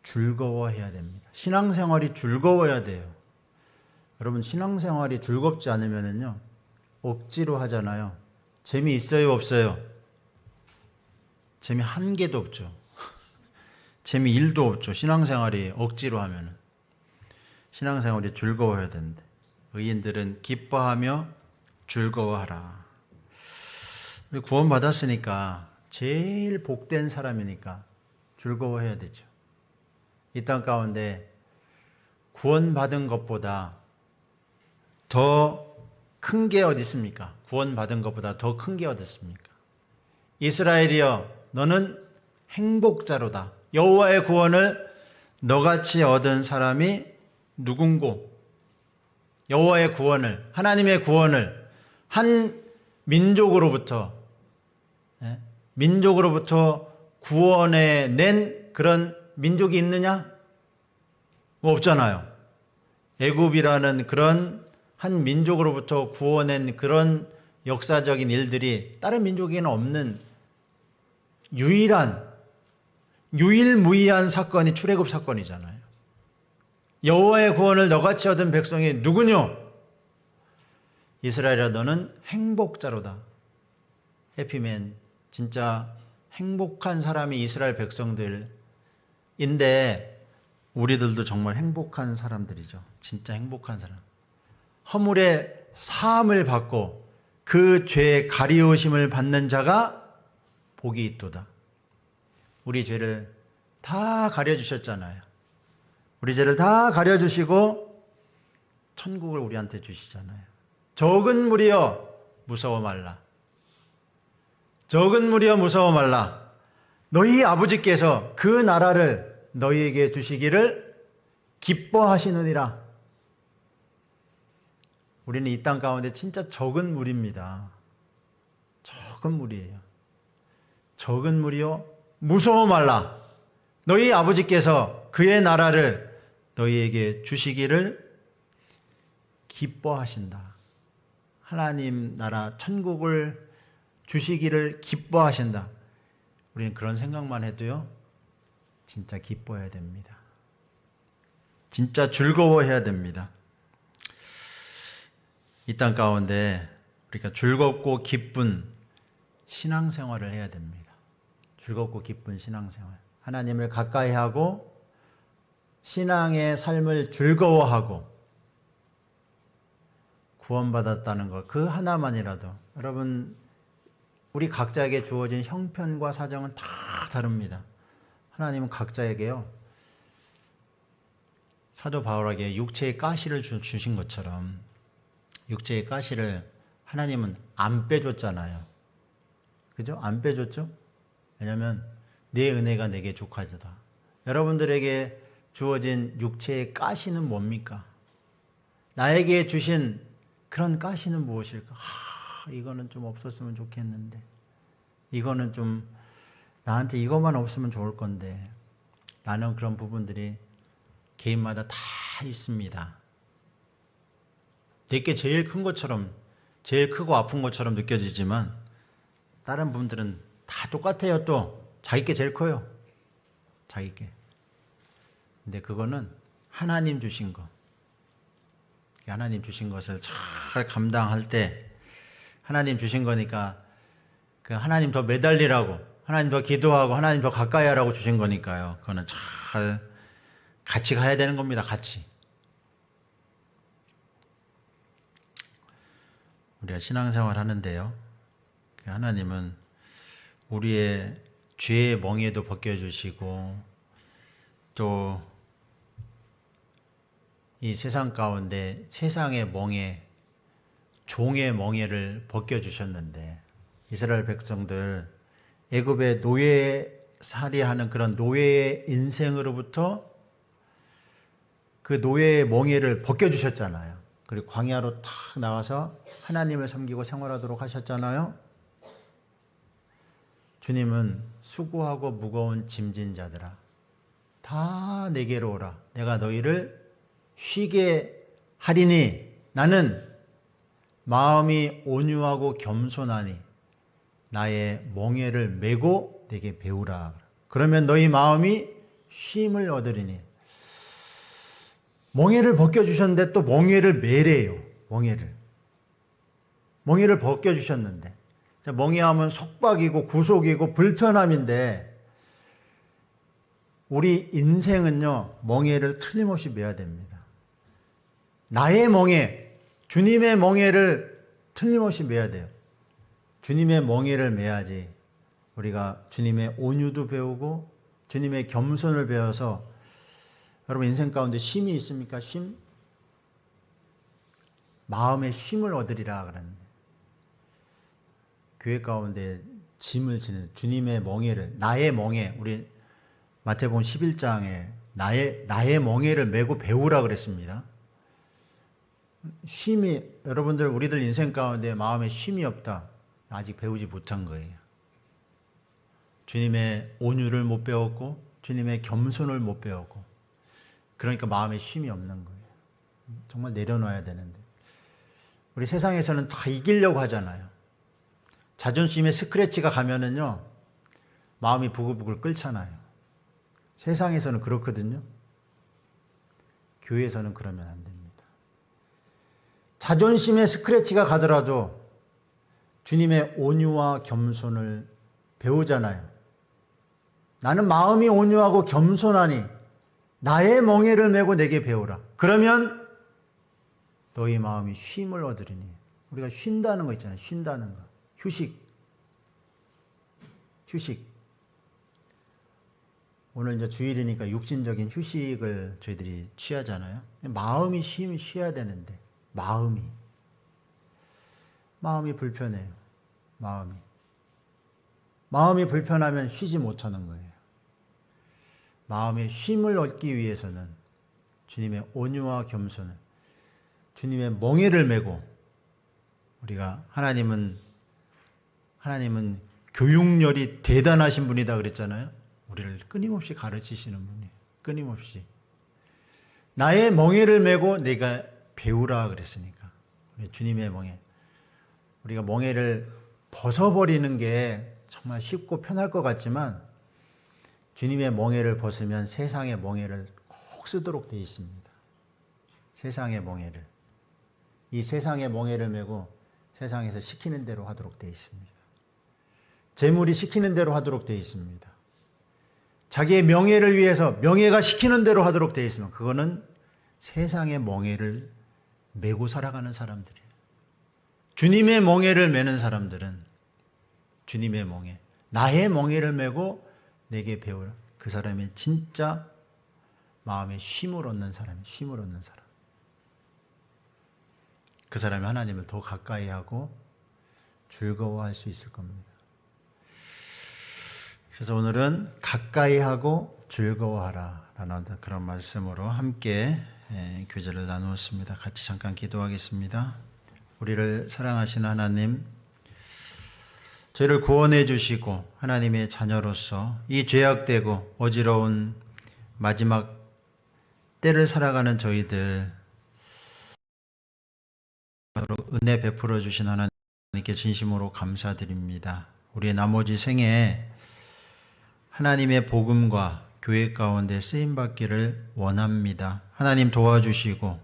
즐거워해야 됩니다. 신앙생활이 즐거워야 돼요. 여러분, 신앙생활이 즐겁지 않으면요, 억지로 하잖아요. 재미있어요, 없어요? 재미 한 개도 없죠. 재미 1도 없죠. 신앙생활이 억지로 하면은. 신앙생활이 즐거워야 되는데, 의인들은 기뻐하며 즐거워하라. 우리 구원받았으니까 제일 복된 사람이니까 즐거워해야 되죠. 이 땅 가운데 구원받은 것보다 더 큰 게 어디 있습니까? 구원받은 것보다 더 큰 게 어디 있습니까? 이스라엘이여, 너는 행복자로다. 여호와의 구원을 너같이 얻은 사람이 누군고? 여호와의 구원을, 하나님의 구원을 한 민족으로부터 구원해 낸 그런 민족이 있느냐? 뭐 없잖아요. 애굽이라는 그런 한 민족으로부터 구원한 그런 역사적인 일들이 다른 민족에는 없는 유일무이한 사건이 출애굽 사건이잖아요. 여호와의 구원을 너같이 얻은 백성이 누구뇨? 이스라엘아, 너는 행복자로다. 해피맨, 진짜 행복한 사람이 이스라엘 백성들인데 우리들도 정말 행복한 사람들이죠. 진짜 행복한 사람. 허물의 사함을 받고 그 죄의 가리우심을 받는 자가 복이 있도다. 우리 죄를 다 가려주셨잖아요. 우리 죄를 다 가려주시고 천국을 우리한테 주시잖아요. 적은 무리여 무서워 말라. 적은 무리여 무서워 말라. 너희 아버지께서 그 나라를 너희에게 주시기를 기뻐하시느니라. 우리는 이 땅 가운데 진짜 적은 무리입니다. 적은 무리예요. 적은 무리여 무서워 말라. 너희 아버지께서 그의 나라를 너희에게 주시기를 기뻐하신다. 하나님 나라 천국을 주시기를 기뻐하신다. 우리는 그런 생각만 해도요, 진짜 기뻐해야 됩니다. 진짜 즐거워해야 됩니다. 이 땅 가운데 우리가 즐겁고 기쁜 신앙생활을 해야 됩니다. 즐겁고 기쁜 신앙생활. 하나님을 가까이 하고 신앙의 삶을 즐거워하고 구원받았다는 것, 그 하나만이라도. 여러분, 우리 각자에게 주어진 형편과 사정은 다 다릅니다. 하나님은 각자에게요, 사도 바울에게 육체의 가시를 주신 것처럼 육체의 가시를 하나님은 안 빼줬잖아요. 그죠? 안 빼줬죠? 왜냐하면 내 은혜가 내게 족하도다. 여러분들에게 주어진 육체의 가시는 뭡니까? 나에게 주신 그런 가시는 무엇일까? 이거는 좀 없었으면 좋겠는데, 이거는 좀 나한테 이것만 없으면 좋을 건데, 라는 그런 부분들이 개인마다 다 있습니다. 내게 제일 큰 것처럼, 제일 크고 아픈 것처럼 느껴지지만 다른 분들은 다 똑같아요. 또 자기께 제일 커요. 자기께. 근데 그거는 하나님 주신 거, 하나님 주신 것을 잘 감당할 때 하나님 주신 거니까 그 하나님 더 매달리라고, 하나님 더 기도하고 하나님 더 가까이 하라고 주신 거니까요. 그거는 잘 같이 가야 되는 겁니다. 같이. 우리가 신앙생활 하는데요, 하나님은 우리의 죄의 멍에도 벗겨주시고 또 이 세상 가운데 세상의 멍에, 종의 멍에를 벗겨주셨는데 이스라엘 백성들 애굽의 노예살이하는 그런 노예의 인생으로부터 그 노예의 멍에를 벗겨주셨잖아요. 그리고 광야로 탁 나와서 하나님을 섬기고 생활하도록 하셨잖아요. 주님은 수고하고 무거운 짐진 자들아 다 내게로 오라. 내가 너희를 쉬게 하리니 나는 마음이 온유하고 겸손하니 나의 멍에를 메고 내게 배우라. 그러면 너희 마음이 쉼을 얻으리니. 멍에를 벗겨주셨는데 또 멍에를 매래요. 멍에를 벗겨주셨는데. 멍에하면 속박이고 구속이고 불편함인데 우리 인생은요, 멍에를 틀림없이 매야 됩니다. 나의 멍에, 주님의 멍에를 틀림없이 매야 돼요. 주님의 멍에를 매야지 우리가 주님의 온유도 배우고 주님의 겸손을 배워서 여러분 인생 가운데 쉼이 있습니까? 쉼? 마음의 쉼을 얻으리라 그랬는데 교회 가운데 짐을 지는 주님의 멍에를 나의 멍에 우리 마태복음 11장에 나의 멍에를 메고 배우라 그랬습니다. 쉼이 여러분들 우리들 인생 가운데 마음에 쉼이 없다. 아직 배우지 못한 거예요. 주님의 온유를 못 배웠고 주님의 겸손을 못 배웠고 그러니까 마음에 쉼이 없는 거예요. 정말 내려놔야 되는데 우리 세상에서는 다 이기려고 하잖아요. 자존심에 스크래치가 가면은요 마음이 부글부글 끓잖아요. 세상에서는 그렇거든요. 교회에서는 그러면 안 됩니다. 자존심에 스크래치가 가더라도 주님의 온유와 겸손을 배우잖아요. 나는 마음이 온유하고 겸손하니 나의 멍에를 메고 내게 배우라. 그러면 너희 마음이 쉼을 얻으리니. 우리가 쉰다는 거 있잖아요. 쉰다는 거. 휴식. 오늘 이제 주일이니까 육신적인 휴식을 저희들이 취하잖아요. 마음이 쉬어야 되는데 마음이 불편해요. 마음이 불편하면 쉬지 못하는 거예요. 마음의 쉼을 얻기 위해서는 주님의 온유와 겸손을 주님의 멍에를 메고 우리가 하나님은 교육열이 대단하신 분이다 그랬잖아요. 우리를 끊임없이 가르치시는 분이에요. 끊임없이. 나의 멍에를 메고 내가 배우라 그랬으니까. 주님의 멍에. 우리가 멍에를 벗어버리는 게 정말 쉽고 편할 것 같지만 주님의 멍에를 벗으면 세상의 멍에를 꼭 쓰도록 되어 있습니다. 세상의 멍에를. 이 세상의 멍에를 메고 세상에서 시키는 대로 하도록 되어 있습니다. 재물이 시키는 대로 하도록 되어 있습니다. 자기의 명예를 위해서 명예가 시키는 대로 하도록 되어 있으면 그거는 세상의 멍에를 메고 살아가는 사람들이에요. 주님의 멍에를 메는 사람들은 주님의 멍에, 나의 멍에를 메고 내게 배우라. 그 사람이 진짜 마음에 쉼을 얻는 사람이에요. 쉼을 얻는 사람. 그 사람이 하나님을 더 가까이 하고 즐거워할 수 있을 겁니다. 그래서 오늘은 가까이 하고 즐거워하라 라는 그런 말씀으로 함께 교제를 나누었습니다. 같이 잠깐 기도하겠습니다. 우리를 사랑하시는 하나님, 저희를 구원해 주시고 하나님의 자녀로서 이 죄악되고 어지러운 마지막 때를 살아가는 저희들 은혜 베풀어 주신 하나님께 진심으로 감사드립니다. 우리의 나머지 생에 하나님의 복음과 교회 가운데 쓰임받기를 원합니다. 하나님 도와주시고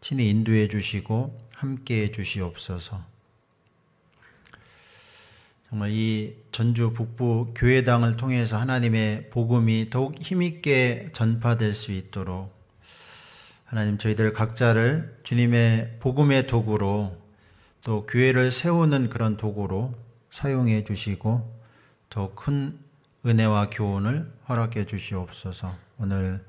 친히 인도해 주시고 함께해 주시옵소서. 정말 이 전주 북부 교회당을 통해서 하나님의 복음이 더욱 힘있게 전파될 수 있도록 하나님 저희들 각자를 주님의 복음의 도구로 또 교회를 세우는 그런 도구로 사용해 주시고 더 큰 은혜와 교훈을 허락해 주시옵소서. 오늘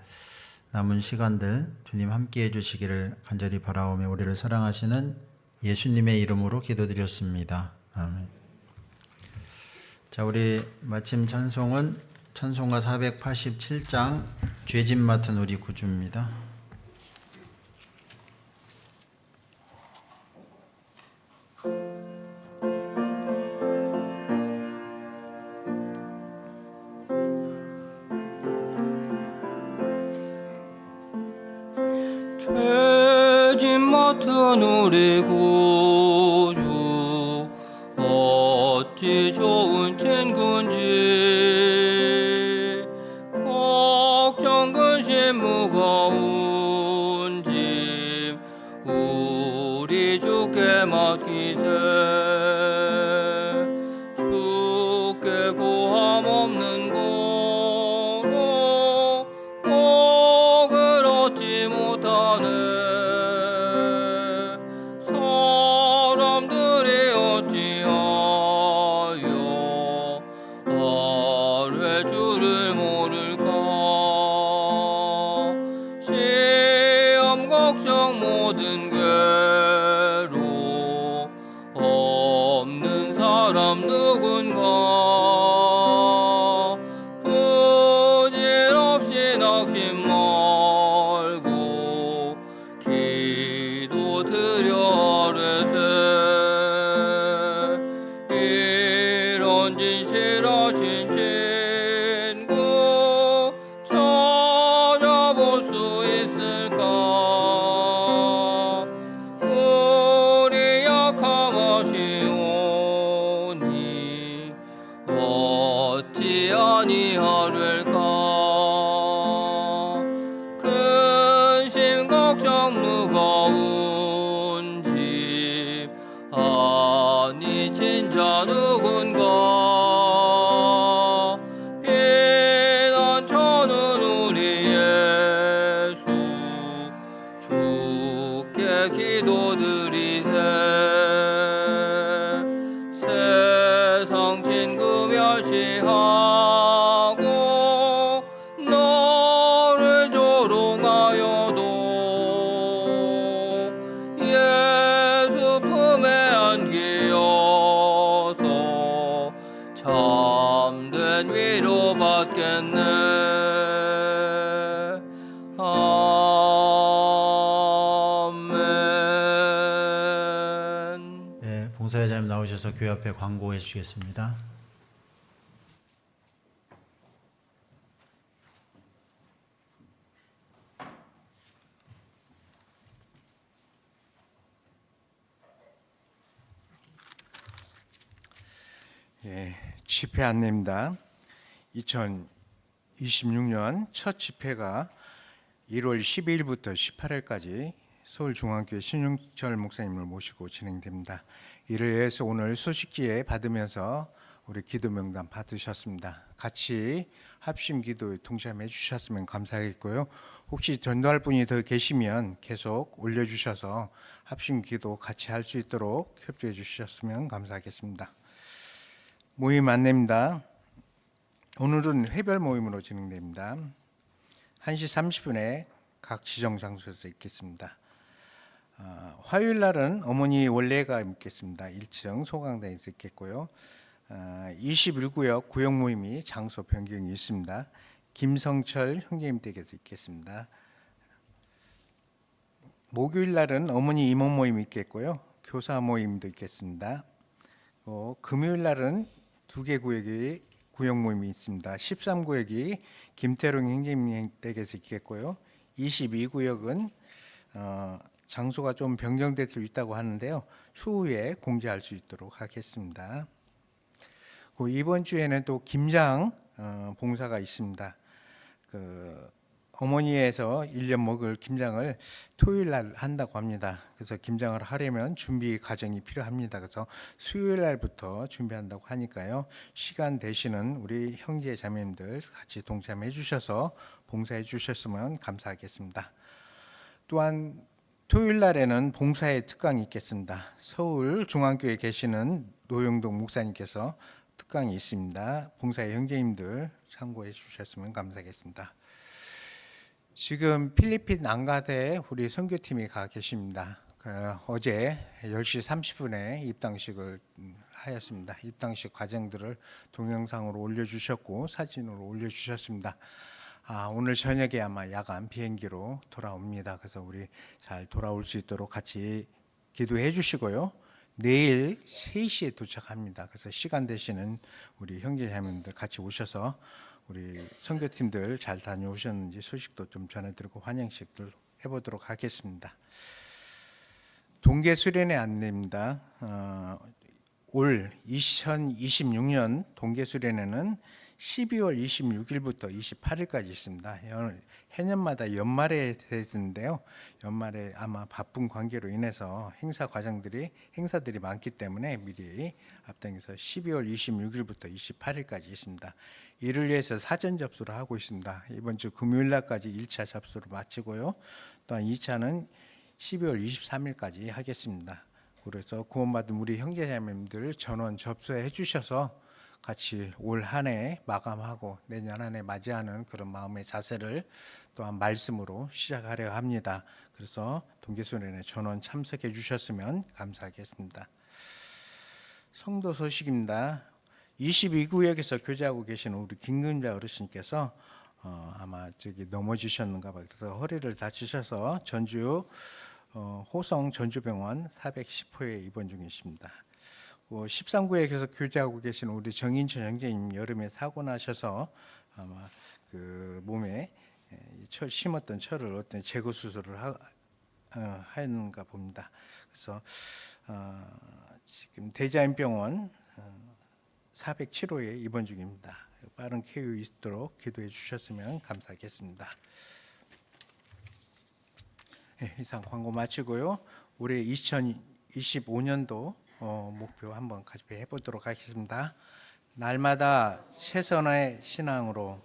남은 시간들 주님 함께 해주시기를 간절히 바라오며 우리를 사랑하시는 예수님의 이름으로 기도드렸습니다. 아멘. 자, 우리 마침 찬송은 찬송가 487장 죄짐 맡은 우리 구주입니다. 죄짐 맡은 우리 구주 어찌 좋은 친구인지 걱정 근심 무거운 짐 우리 주께 맡기세 주께 고함 없는 고로 복을 얻지 못하네 사람들이 어찌하여 아뢰 주를 모를까 시험 걱정 모든 괴로 없는 사람 누군가 부질없이 낙심 말고 기도 드려 아뢰세 이런 진실하신 친구 찾아볼 수 있을까 우리 약함하시오니 어찌 아니하될까 근심 걱정 무거운 짐 아니 진짜 누군가 피난처는 우리 예수 주께 기도드리세 세상 친구 멸시하고 너를 조롱하여도 예수 품에 안기어서 참된 위로 받겠네 아멘. 네, 봉사회장님 나오셔서 교회 앞에 광고해 주시겠습니다. 집회 안내입니다. 2026년 첫 집회가 1월 12일부터 18일까지 서울중앙교회 신용철 목사님을 모시고 진행됩니다. 이를 위해서 오늘 소식지에 받으면서 우리 기도 명단 받으셨습니다. 같이 합심 기도에 동참해 주셨으면 감사하겠고요. 혹시 전도할 분이 더 계시면 계속 올려주셔서 합심 기도 같이 할 수 있도록 협조해 주셨으면 감사하겠습니다. 모임 안내입니다. 오늘은 회별 모임으로 진행됩니다. 1시 30분에 각 지정 장소에서 있겠습니다. 화요일 날은 어머니 원래가 있겠습니다. 1층 소강당에서 있겠고요. 21구역 구역 모임이 장소 변경이 있습니다. 김성철 형제님 댁에서 있겠습니다. 목요일 날은 어머니 임원 모임이 있겠고요. 교사 모임도 있겠습니다. 금요일 날은 2개 구역이 구역 모임이 있습니다. 13구역이 김태룡 형제님 댁에서 있겠고요. 22구역은 장소가 좀 변경될 수 있다고 하는데요. 추후에 공지할 수 있도록 하겠습니다. 이번 주에는 또 김장 봉사가 있습니다. 어머니에서 1년 먹을 김장을 토요일 날 한다고 합니다. 그래서 김장을 하려면 준비 과정이 필요합니다. 그래서 수요일 날부터 준비한다고 하니까요. 시간 되시는 우리 형제 자매님들 같이 동참해 주셔서 봉사해 주셨으면 감사하겠습니다. 또한 토요일 날에는 봉사의 특강이 있겠습니다. 서울 중앙교회에 계시는 노영동 목사님께서 특강이 있습니다. 봉사의 형제님들 참고해 주셨으면 감사하겠습니다. 지금 필리핀 앙가드에 우리 선교팀이 가 계십니다. 어제 10시 30분에 입당식을 하였습니다. 입당식 과정들을 동영상으로 올려주셨고 사진으로 올려주셨습니다. 오늘 저녁에 아마 야간 비행기로 돌아옵니다. 그래서 우리 잘 돌아올 수 있도록 같이 기도해 주시고요. 내일 3시에 도착합니다. 그래서 시간 되시는 우리 형제자매님들 같이 오셔서 우리 선교팀들 잘 다녀오셨는지 소식도 좀 전해드리고 환영식들 해보도록 하겠습니다. 동계 수련회 안내입니다. 올 2026년 동계 수련회는 12월 26일부터 28일까지 있습니다. 해년마다 연말에 되는데요. 연말에 아마 바쁜 관계로 인해서 행사들이 많기 때문에 미리 앞당겨서 12월 26일부터 28일까지 있습니다. 이를 위해서 사전 접수를 하고 있습니다. 이번 주 금요일 날까지 1차 접수를 마치고요. 또한 2차는 12월 23일까지 하겠습니다. 그래서 구원받은 우리 형제자매님들 전원 접수해 주셔서 같이 올 한 해 마감하고 내년 한 해 맞이하는 그런 마음의 자세를 또한 말씀으로 시작하려 합니다. 그래서 동계수련회 전원 참석해 주셨으면 감사하겠습니다. 성도 소식입니다. 22구역에서 교제하고 계시는 우리 김금자 어르신께서 아마 넘어지셨는가 봐요. 그래서 허리를 다치셔서 전주 호성 전주병원 410호에 입원 중이십니다. 13구역에서 교제하고 계신 우리 정인철 형제님 여름에 사고 나셔서 아마 그 몸에 심었던 철을 어떤 제거 수술을 하는가 봅니다. 그래서 지금 대자연병원 407호에 입원 중입니다. 빠른 쾌유 있도록 기도해 주셨으면 감사하겠습니다. 이상 광고 마치고요. 올해 2025년도 목표 한번 같이 해보도록 하겠습니다. 날마다 최선의 신앙으로